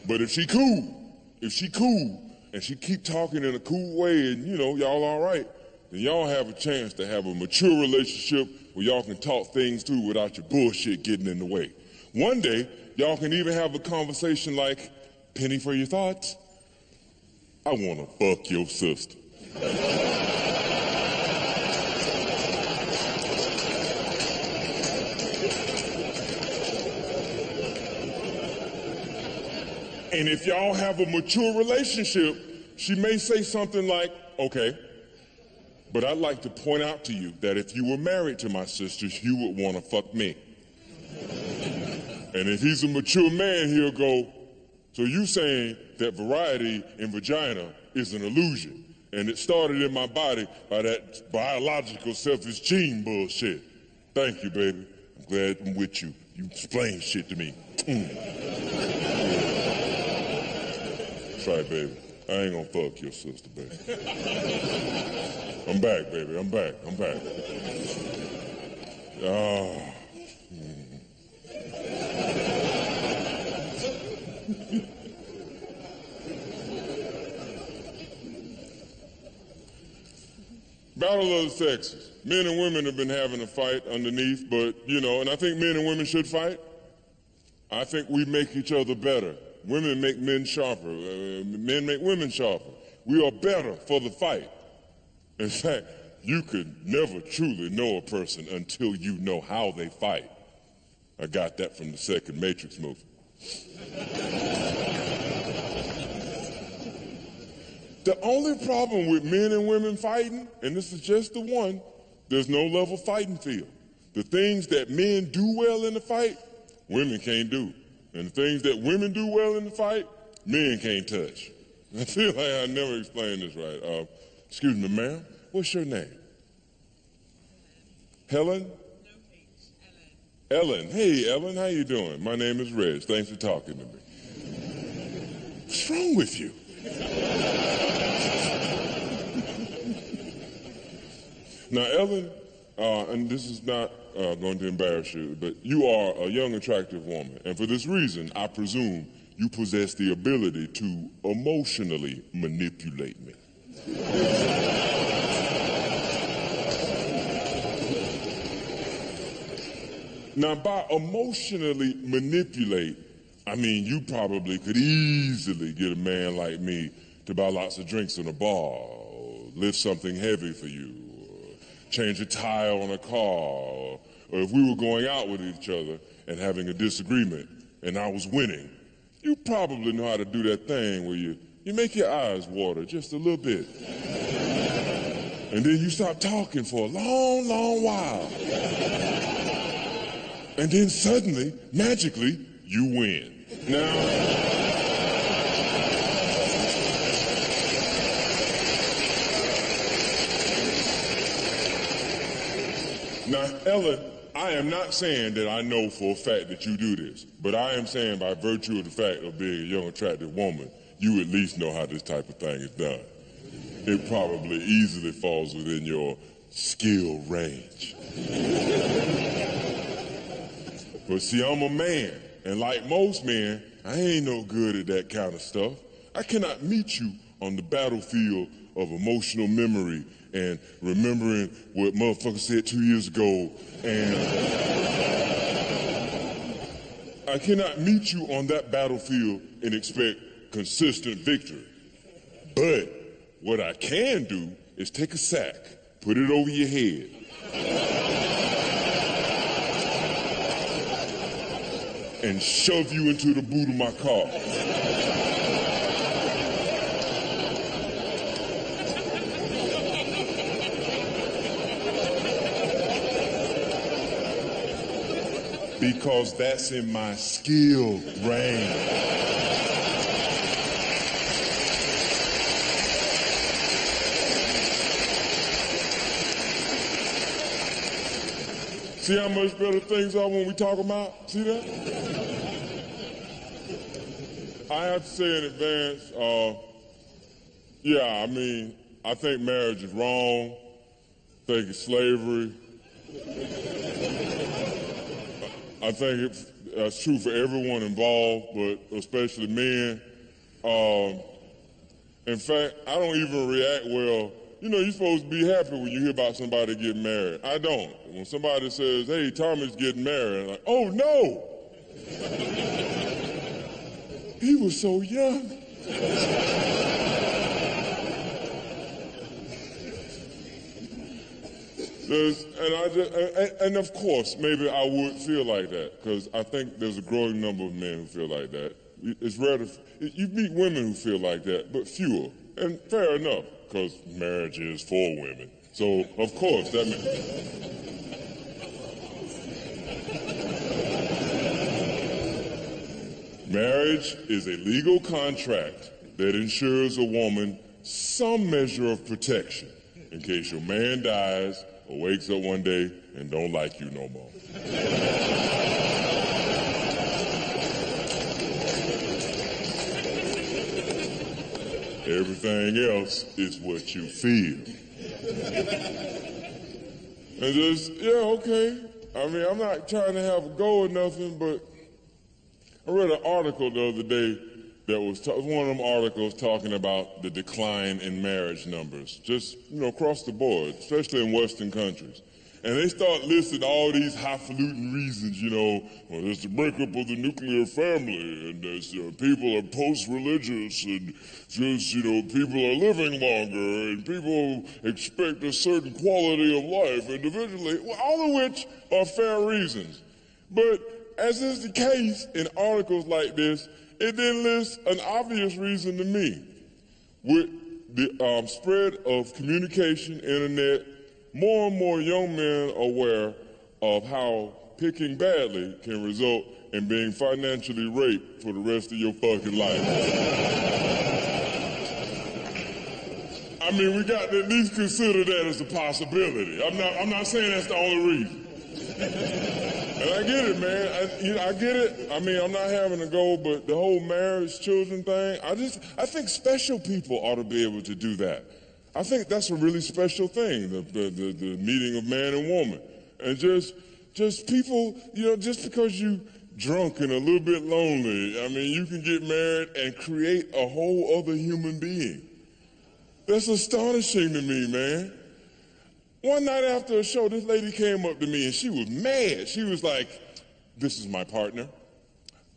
But if she cool, and she keep talking in a cool way and, you know, y'all all right, then y'all have a chance to have a mature relationship where y'all can talk things through without your bullshit getting in the way. One day, y'all can even have a conversation like, penny for your thoughts? I wanna fuck your sister. And if y'all have a mature relationship, she may say something like, okay, but I'd like to point out to you that if you were married to my sisters, you would want to fuck me. And if he's a mature man, he'll go, so you saying that variety in vagina is an illusion, and it started in my body by that biological selfish gene bullshit. Thank you, baby. I'm glad I'm with you. You explain shit to me. That's right, baby. I ain't gonna fuck your sister, baby. I'm back, baby. I'm back. Oh. Battle of the sexes. Men and women have been having a fight underneath, but, you know, and I think men and women should fight. I think we make each other better. Women make men sharper. Men make women sharper. We are better for the fight. In fact, you could never truly know a person until you know how they fight. I got that from the second Matrix movie. The only problem with men and women fighting, and this is just the one, there's no level fighting field. The things that men do well in the fight, women can't do. And the things that women do well in the fight, men can't touch. I feel like I never explained this right. Excuse me, ma'am, what's your name? Helen? No H, Ellen. Ellen. Hey, Ellen, how you doing? My name is Reg. Thanks for talking to me. What's wrong with you? Now, Ellen, and this is not going to embarrass you, but you are a young, attractive woman. And for this reason, I presume you possess the ability to emotionally manipulate me. Now, by emotionally manipulate, I mean you probably could easily get a man like me to buy lots of drinks in a bar, or lift something heavy for you, change a tire on a car, or if we were going out with each other and having a disagreement and I was winning, you probably know how to do that thing where you make your eyes water just a little bit. And then you stop talking for a long, long while. And then suddenly, magically, you win. Now, Now, Ellen, I am not saying that I know for a fact that you do this, but I am saying by virtue of the fact of being a young, attractive woman, you at least know how this type of thing is done. It probably easily falls within your skill range. But see, I'm a man, and like most men, I ain't no good at that kind of stuff. I cannot meet you on the battlefield of emotional memory and remembering what motherfucker said 2 years ago, and I cannot meet you on that battlefield and expect consistent victory. But what I can do is take a sack, put it over your head, and shove you into the boot of my car. Because that's in my skill range. See how much better things are when we talk about? See that? I have to say in advance, yeah, I mean, I think marriage is wrong. I think it's slavery. I think it's true for everyone involved, but especially men. In fact, I don't even react well. You know, you're supposed to be happy when you hear about somebody getting married. I don't. When somebody says, hey, Tommy's getting married, I'm like, oh no! He was so young. And of course, maybe I would feel like that, because I think there's a growing number of men who feel like that. It's rare to, you meet women who feel like that, but fewer. And fair enough, because marriage is for women. So, of course, that means... Marriage is a legal contract that ensures a woman some measure of protection in case your man dies or wakes up one day and don't like you no more. Everything else is what you feel. And just, yeah, okay. I mean, I'm not trying to have a go or nothing, but I read an article the other day that was one of them articles talking about the decline in marriage numbers, just, you know, across the board, especially in Western countries. And they start listing all these highfalutin reasons, you know, well, there's the breakup of the nuclear family, and there's, people are post-religious, and just, you know, people are living longer, and people expect a certain quality of life individually, well, all of which are fair reasons. But as is the case in articles like this, it then lists an obvious reason to me. With the spread of communication, internet, more and more young men are aware of how picking badly can result in being financially raped for the rest of your fucking life. I mean, we got to at least consider that as a possibility. I'm not saying that's the only reason. And I get it, man. I get it. I mean, I'm not having a go, but the whole marriage, children thing, I think special people ought to be able to do that. I think that's a really special thing, the meeting of man and woman. And just people, you know, just because you drunk and a little bit lonely, I mean, you can get married and create a whole other human being. That's astonishing to me, man. One night after a show, this lady came up to me and she was mad. She was like, this is my partner,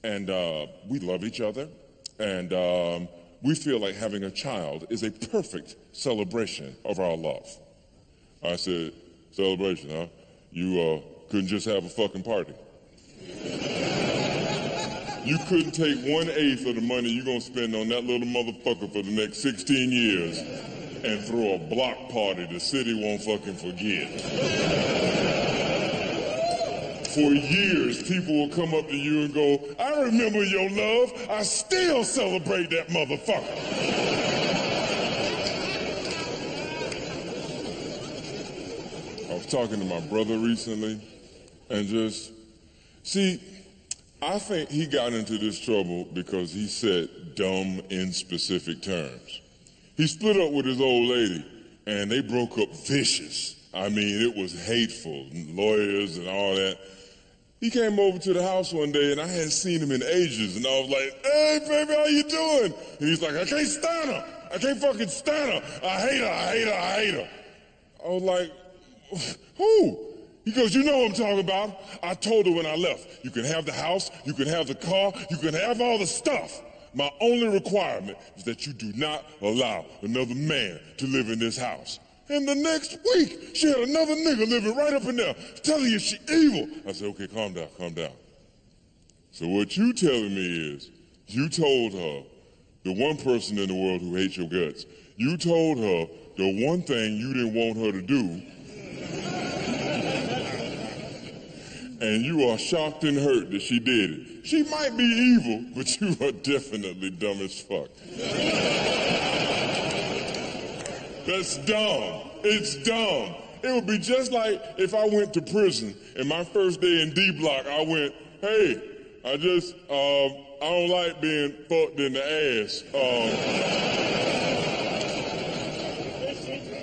and we love each other, and we feel like having a child is a perfect celebration of our love. I said, celebration, huh? You couldn't just have a fucking party. You couldn't take 1/8 of the money you're gonna spend on that little motherfucker for the next 16 years and throw a block party the city won't fucking forget. For years, people will come up to you and go, I remember your love, I still celebrate that motherfucker. I was talking to my brother recently, and see, I think he got into this trouble because he said dumb in specific terms. He split up with his old lady, and they broke up vicious. I mean, it was hateful, lawyers and all that. He came over to the house one day, and I hadn't seen him in ages, and I was like, hey, baby, how you doing? And he's like, I can't stand her. I can't fucking stand her. I hate her, I hate her, I hate her. I was like, who? He goes, you know what I'm talking about. I told her when I left, you can have the house, you can have the car, you can have all the stuff. My only requirement is that you do not allow another man to live in this house. And the next week, she had another nigga living right up in there, telling you she evil. I said, okay, calm down, calm down. So what you telling me is, you told her, the one person in the world who hates your guts, you told her the one thing you didn't want her to do, and you are shocked and hurt that she did it. She might be evil, but you are definitely dumb as fuck. That's dumb. It's dumb. It would be just like if I went to prison and my first day in D Block, I went, hey, I don't like being fucked in the ass.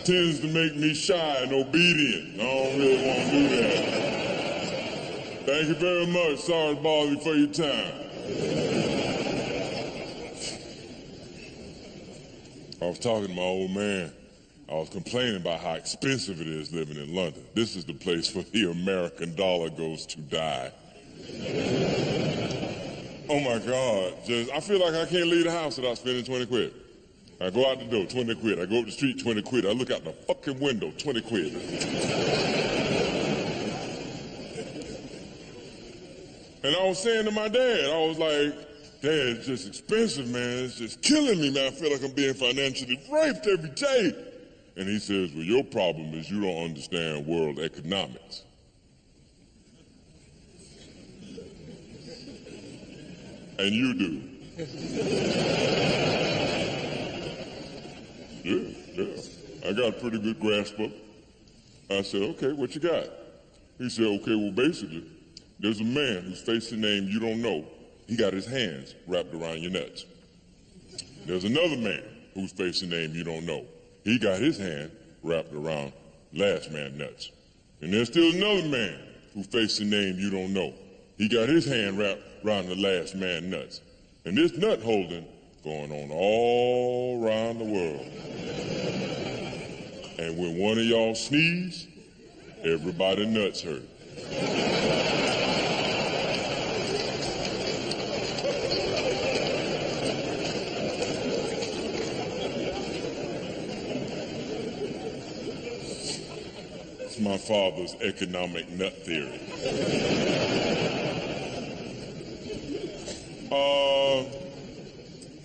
Tends to make me shy and obedient. I don't really want to do that. Thank you very much. Sorry to bother you for your time. I was talking to my old man. I was complaining about how expensive it is living in London. This is the place where the American dollar goes to die. Oh my God, I feel like I can't leave the house without spending 20 quid. I go out the door, 20 quid. I go up the street, 20 quid. I look out the fucking window, 20 quid. And I was saying to my dad, I was like, Dad, it's just expensive, man. It's just killing me, man. I feel like I'm being financially raped every day. And he says, well, your problem is you don't understand world economics. And you do. Yeah. I got a pretty good grasp of it. I said, okay, what you got? He said, okay, well, basically, there's a man whose face and name you don't know. He got his hands wrapped around your nuts. There's another man whose face and name you don't know. He got his hand wrapped around last man's nuts. And there's still another man whose face and name you don't know. He got his hand wrapped around the last man's nuts. And this nut holding going on all around the world. And when one of y'all sneeze, everybody's nuts hurt. It's my father's economic nut theory.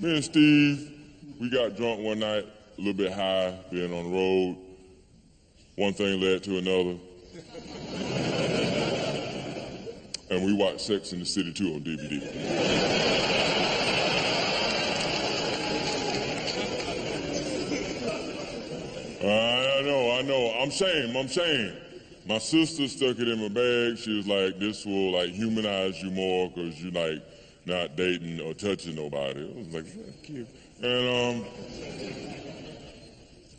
Me and Steve, we got drunk one night, a little bit high, being on the road. One thing led to another. And we watched Sex and the City 2 on DVD. I know. I'm saying. My sister stuck it in my bag. She was like, this will like humanize you more because you like not dating or touching nobody. I was like, fuck you. And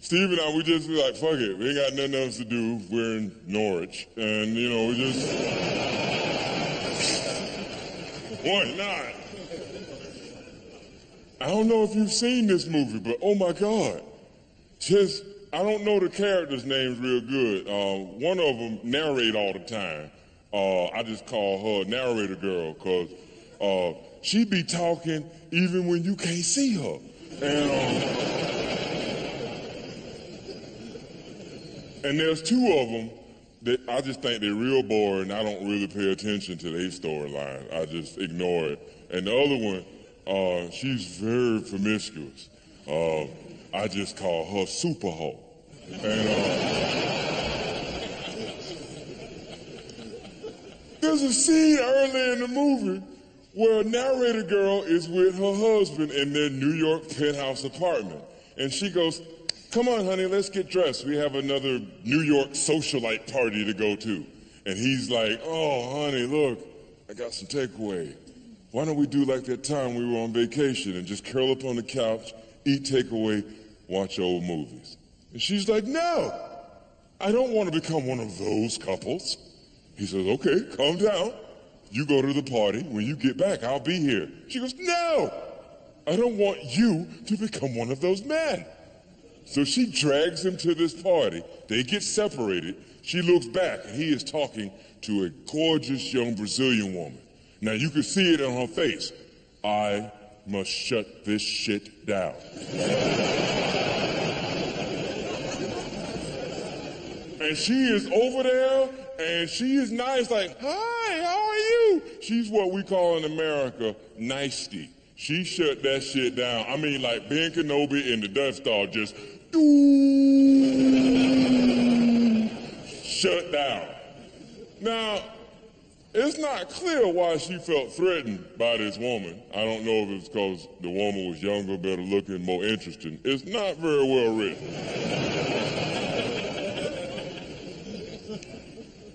Steve and I, we just be like, fuck it. We ain't got nothing else to do. We're in Norwich. And, you know, we just... Why not? I don't know if you've seen this movie, but oh my God. I don't know the characters' names real good. One of them narrate all the time. I just call her narrator girl because she be talking even when you can't see her. And there's two of them that I just think they're real boring. I don't really pay attention to their storyline. I just ignore it. And the other one, she's very promiscuous. I just call her Super Hoe. And there's a scene early in the movie where a narrator girl is with her husband in their New York penthouse apartment. And she goes, come on, honey, let's get dressed. We have another New York socialite party to go to. And he's like, oh, honey, look, I got some takeaway. Why don't we do like that time we were on vacation and just curl up on the couch, eat takeaway, watch old movies? And she's like, no, I don't want to become one of those couples. He says, okay, calm down. You go to the party. When you get back, I'll be here. She goes, no, I don't want you to become one of those men. So she drags him to this party. They get separated. She looks back, and he is talking to a gorgeous young Brazilian woman. Now, you can see it on her face. I must shut this shit down. And she is over there, and she is nice, like, hi, how are you? She's what we call in America, nicety. She shut that shit down. I mean, like Ben Kenobi in the Death Star just shut down. Now, it's not clear why she felt threatened by this woman. I don't know if it's because the woman was younger, better looking, more interesting. It's not very well written.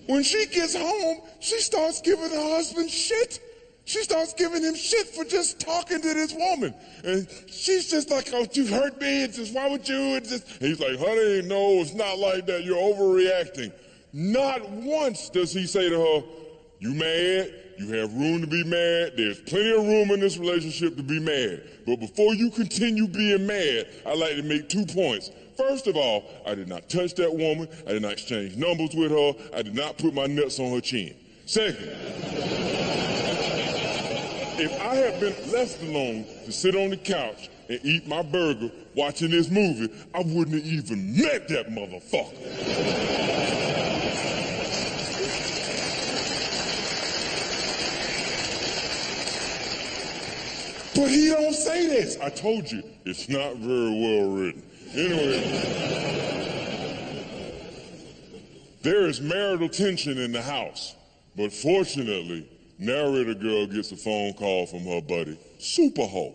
When she gets home, she starts giving her husband shit. She starts giving him shit for just talking to this woman. And she's just like, oh, you hurt me. It's just, why would you? It's just... And he's like, honey, no, it's not like that. You're overreacting. Not once does he say to her, you mad? You have room to be mad. There's plenty of room in this relationship to be mad. But before you continue being mad, I'd like to make 2 points. First of all, I did not touch that woman. I did not exchange numbers with her. I did not put my nuts on her chin. Second, if I had been left alone to sit on the couch and eat my burger watching this movie, I wouldn't have even met that motherfucker. But he don't say this. I told you, it's not very well written. Anyway, there is marital tension in the house, but fortunately, narrator girl gets a phone call from her buddy, Superho.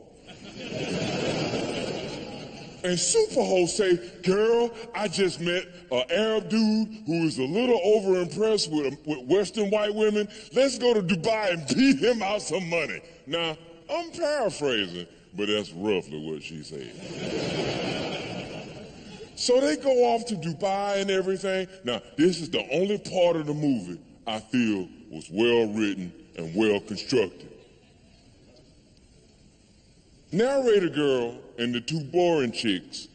And Superho say, girl, I just met an Arab dude who is a little overimpressed with Western white women. Let's go to Dubai and beat him out some money. Now, I'm paraphrasing, but that's roughly what she said. So they go off to Dubai and everything. Now, this is the only part of the movie I feel was well written and well constructed. Narrator girl and the 2 boring chicks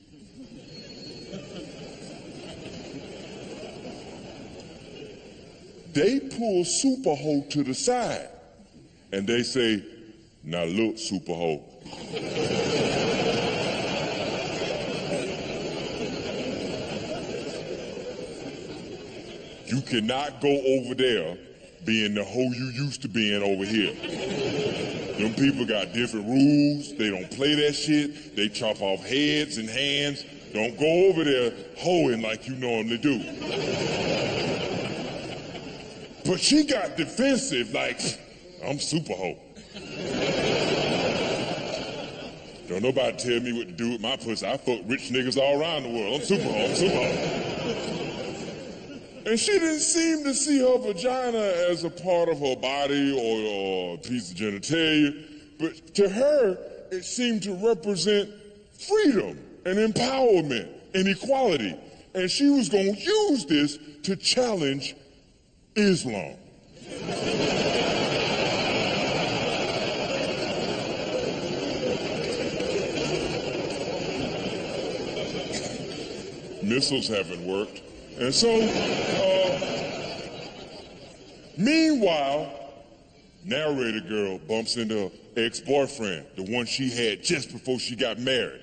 they pull Superho to the side and they say, now look, Superho. You cannot go over there being the hoe you used to being over here. Them people got different rules. They don't play that shit. They chop off heads and hands. Don't go over there hoeing like you normally do. But she got defensive like, I'm Superho. Don't nobody tell me what to do with my pussy. I fuck rich niggas all around the world. I'm Superho, I'm Superho. And she didn't seem to see her vagina as a part of her body or a piece of genitalia, but to her, it seemed to represent freedom and empowerment and equality. And she was going to use this to challenge Islam. Missiles haven't worked. And so, meanwhile, narrator girl bumps into her ex-boyfriend, the one she had just before she got married.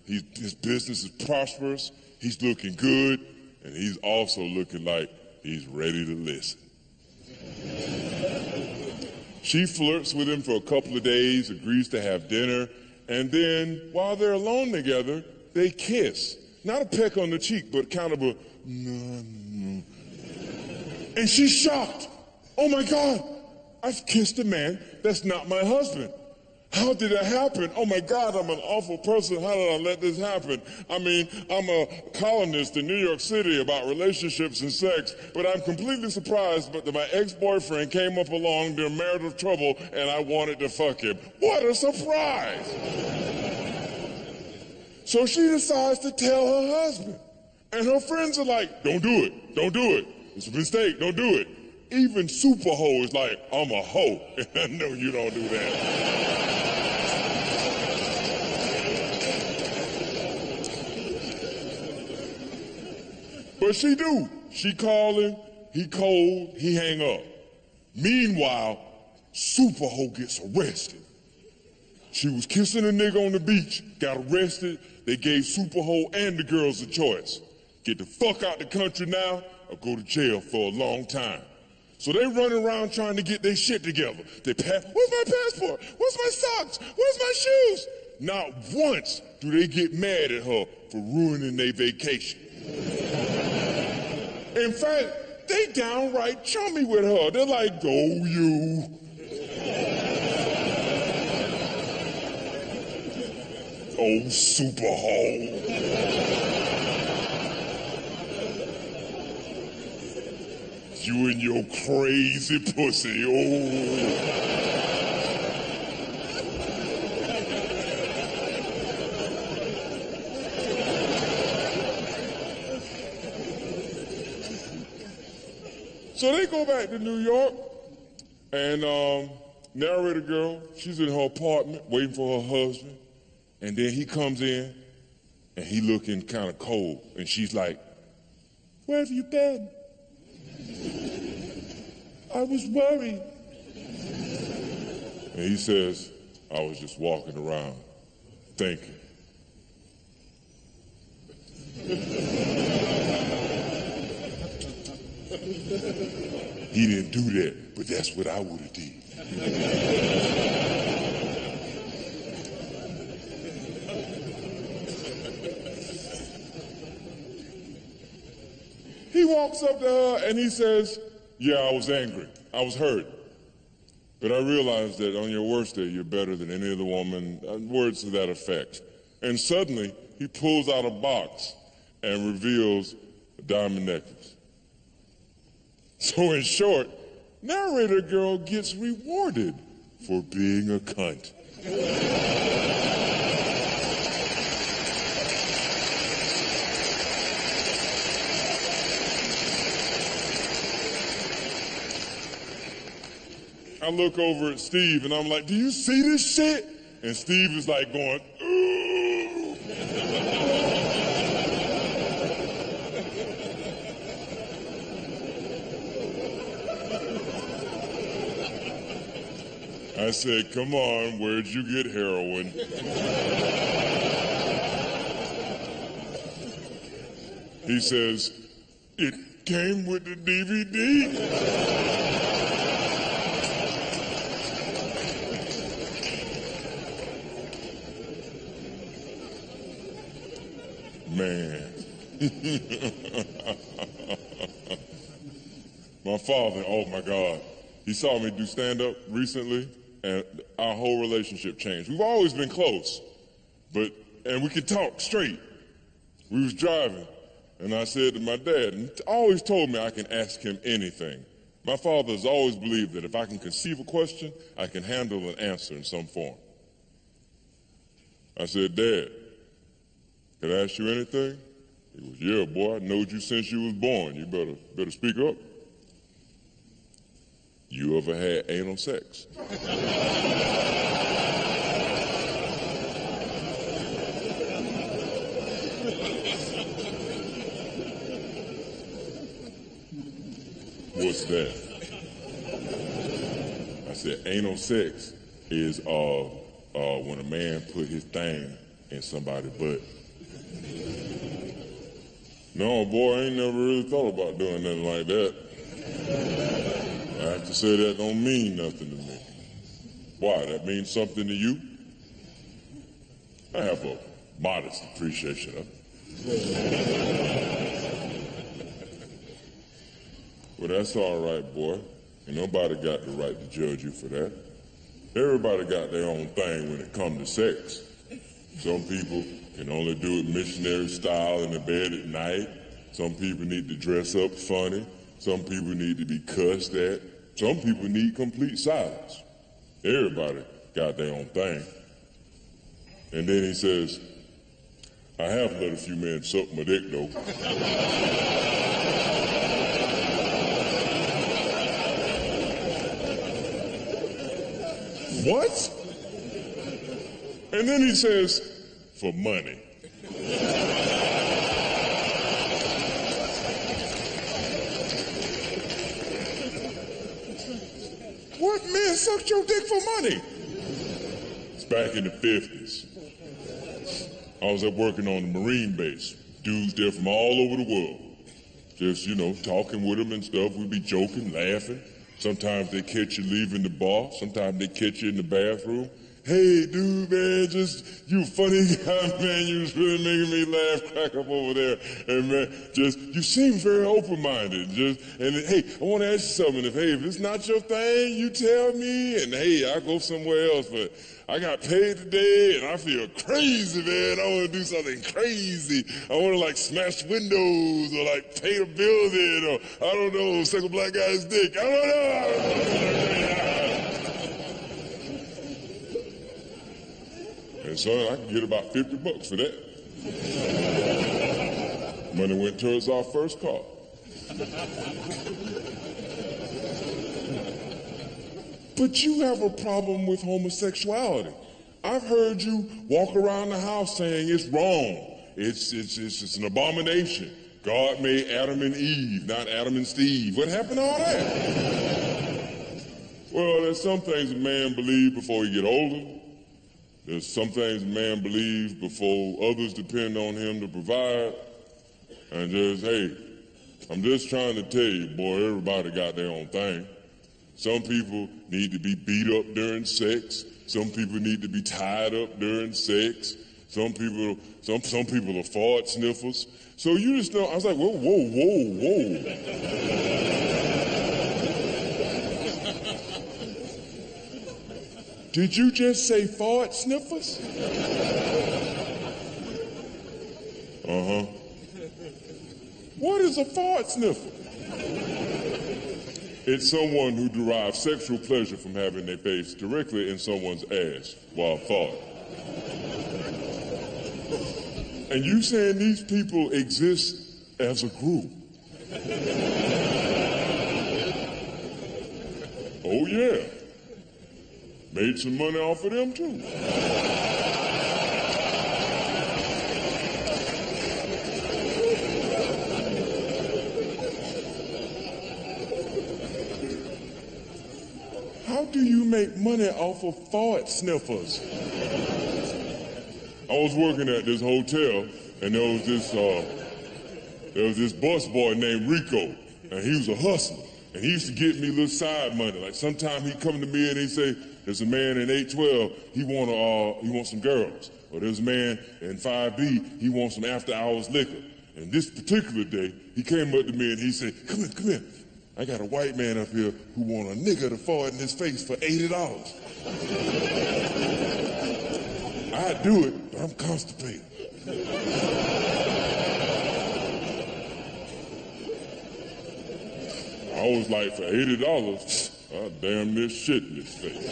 His business is prosperous, he's looking good, and he's also looking like he's ready to listen. She flirts with him for a couple of days, agrees to have dinner, and then while they're alone together, they kiss. Not a peck on the cheek, but kind of a and she's shocked. Oh my God, I've kissed a man that's not my husband. How did it happen? Oh my God, I'm an awful person. How did I let this happen? I mean, I'm a columnist in New York City about relationships and sex, but I'm completely surprised that my ex-boyfriend came up along during marital trouble and I wanted to fuck him. What a surprise! So she decides to tell her husband. And her friends are like, don't do it, don't do it. It's a mistake, don't do it. Even Super Ho is like, I'm a hoe. No, you don't do that. But she do. She call him, he cold, he hang up. Meanwhile, Super Ho gets arrested. She was kissing a nigga on the beach, got arrested. They gave Super Ho and the girls a choice. Get the fuck out the country now or go to jail for a long time. So they run around trying to get their shit together. Where's my passport? Where's my socks? Where's my shoes? Not once do they get mad at her for ruining their vacation. In fact, they downright chummy with her. They're like, go you. Oh, Super Ho. You and your crazy pussy, oh. So they go back to New York, and narrator girl, she's in her apartment waiting for her husband, and then he comes in, and he looking kind of cold, and she's like, where have you been? I was worried. And he says, I was just walking around thinking. He didn't do that, but that's what I would have did. He walks up to her and he says, yeah, I was angry. I was hurt. But I realized that on your worst day, you're better than any other woman, words to that effect. And suddenly, he pulls out a box and reveals a diamond necklace. So in short, narrator girl gets rewarded for being a cunt. I look over at Steve and I'm like, do you see this shit? And Steve is like going, ooh. I said, come on, where'd you get heroin? He says, it came with the DVD. Man. My father, oh my God. He saw me do stand-up recently, and our whole relationship changed. We've always been close, and we could talk straight. We was driving, and I said to my dad, and he always told me I can ask him anything. My father has always believed that if I can conceive a question, I can handle an answer in some form. I said, Dad, can I ask you anything? He goes, yeah, boy, I knowed you since you was born. You better speak up. You ever had anal sex? What's that? I said, anal sex is when a man put his thing in somebody's butt. No, boy, I ain't never really thought about doing nothing like that. I have to say that don't mean nothing to me. Why, that means something to you? I have a modest appreciation of it. Well, that's all right, boy. Ain't nobody got the right to judge you for that. everybody got their own thing when it comes to sex. Some people can only do it missionary style in the bed at night. Some people need to dress up funny. Some people need to be cussed at. Some people need complete silence. Everybody got their own thing. And then he says, I have let a few men suck my dick though. What? And then he says, for money. What man sucked your dick for money? It's back in the 50s. I was working on the Marine base. Dudes there from all over the world. Just, talking with them and stuff. We'd be joking, laughing. Sometimes they catch you leaving the bar. Sometimes they catch you in the bathroom. Hey, dude, man, you funny guy, man. You was really making me laugh, crack up over there. And, man, you seem very open-minded. Hey, I want to ask you something. If it's not your thing, you tell me. And, hey, I'll go somewhere else. But I got paid today, and I feel crazy, man. I want to do something crazy. I want to, smash windows or, paint a building or, I don't know, suck a black guy's dick. I don't know. And son, I can get about $50 for that. Money went towards our first car. But you have a problem with homosexuality. I've heard you walk around the house saying it's wrong. It's an abomination. God made Adam and Eve, not Adam and Steve. What happened to all that? Well, there's some things a man believes before he get older. There's some things a man believes before others depend on him to provide. And I'm just trying to tell you, boy, everybody got their own thing. Some people need to be beat up during sex. Some people need to be tied up during sex. Some people are fart sniffers. So you just know, I was like, whoa. Did you just say fart sniffers? Uh-huh. What is a fart sniffer? It's someone who derives sexual pleasure from having their face directly in someone's ass while farting. And you saying these people exist as a group? Oh yeah. Made some money off of them too. How do you make money off of fart sniffers? I was working at this hotel, and there was this bus boy named Rico, and he was a hustler, and he used to get me little side money. Like sometime he'd come to me and he'd say, there's a man in 812, he want some girls. Or there's a man in 5B, he wants some after hours liquor. And this particular day, he came up to me and he said, come here. I got a white man up here who want a nigga to fart in his face for $80. I'd do it, but I'm constipated. I was like, for $80, I damn near shit in his face.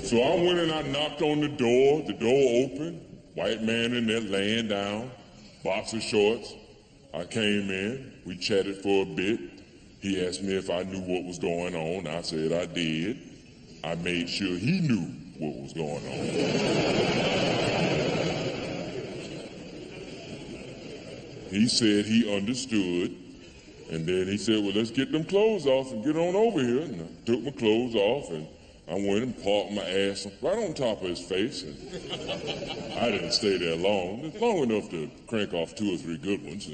So I went and I knocked on the door opened, white man in there laying down, boxer shorts. I came in, we chatted for a bit. He asked me if I knew what was going on. I said I did. I made sure he knew what was going on. He said he understood. And then he said, well, let's get them clothes off and get on over here. And I took my clothes off and I went and parked my ass right on top of his face. And I didn't stay there long enough to crank off 2 or 3 good ones.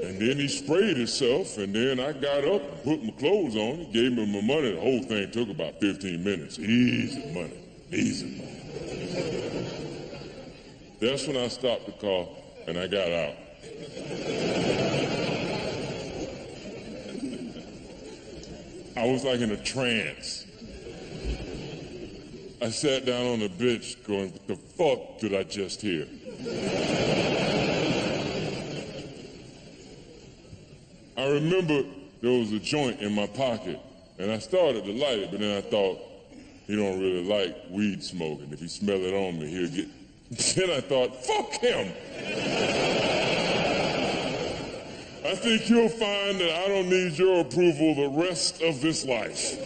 And then he sprayed himself, and then I got up and put my clothes on. He gave me my money. The whole thing took about 15 minutes. Easy money. That's when I stopped the car and I got out. I was like in a trance. I sat down on the bench going, what the fuck did I just hear? I remember there was a joint in my pocket, and I started to light it, but then I thought, he don't really like weed smoking. If he smell it on me, he'll get... Then I thought, fuck him! I think you'll find that I don't need your approval the rest of this life.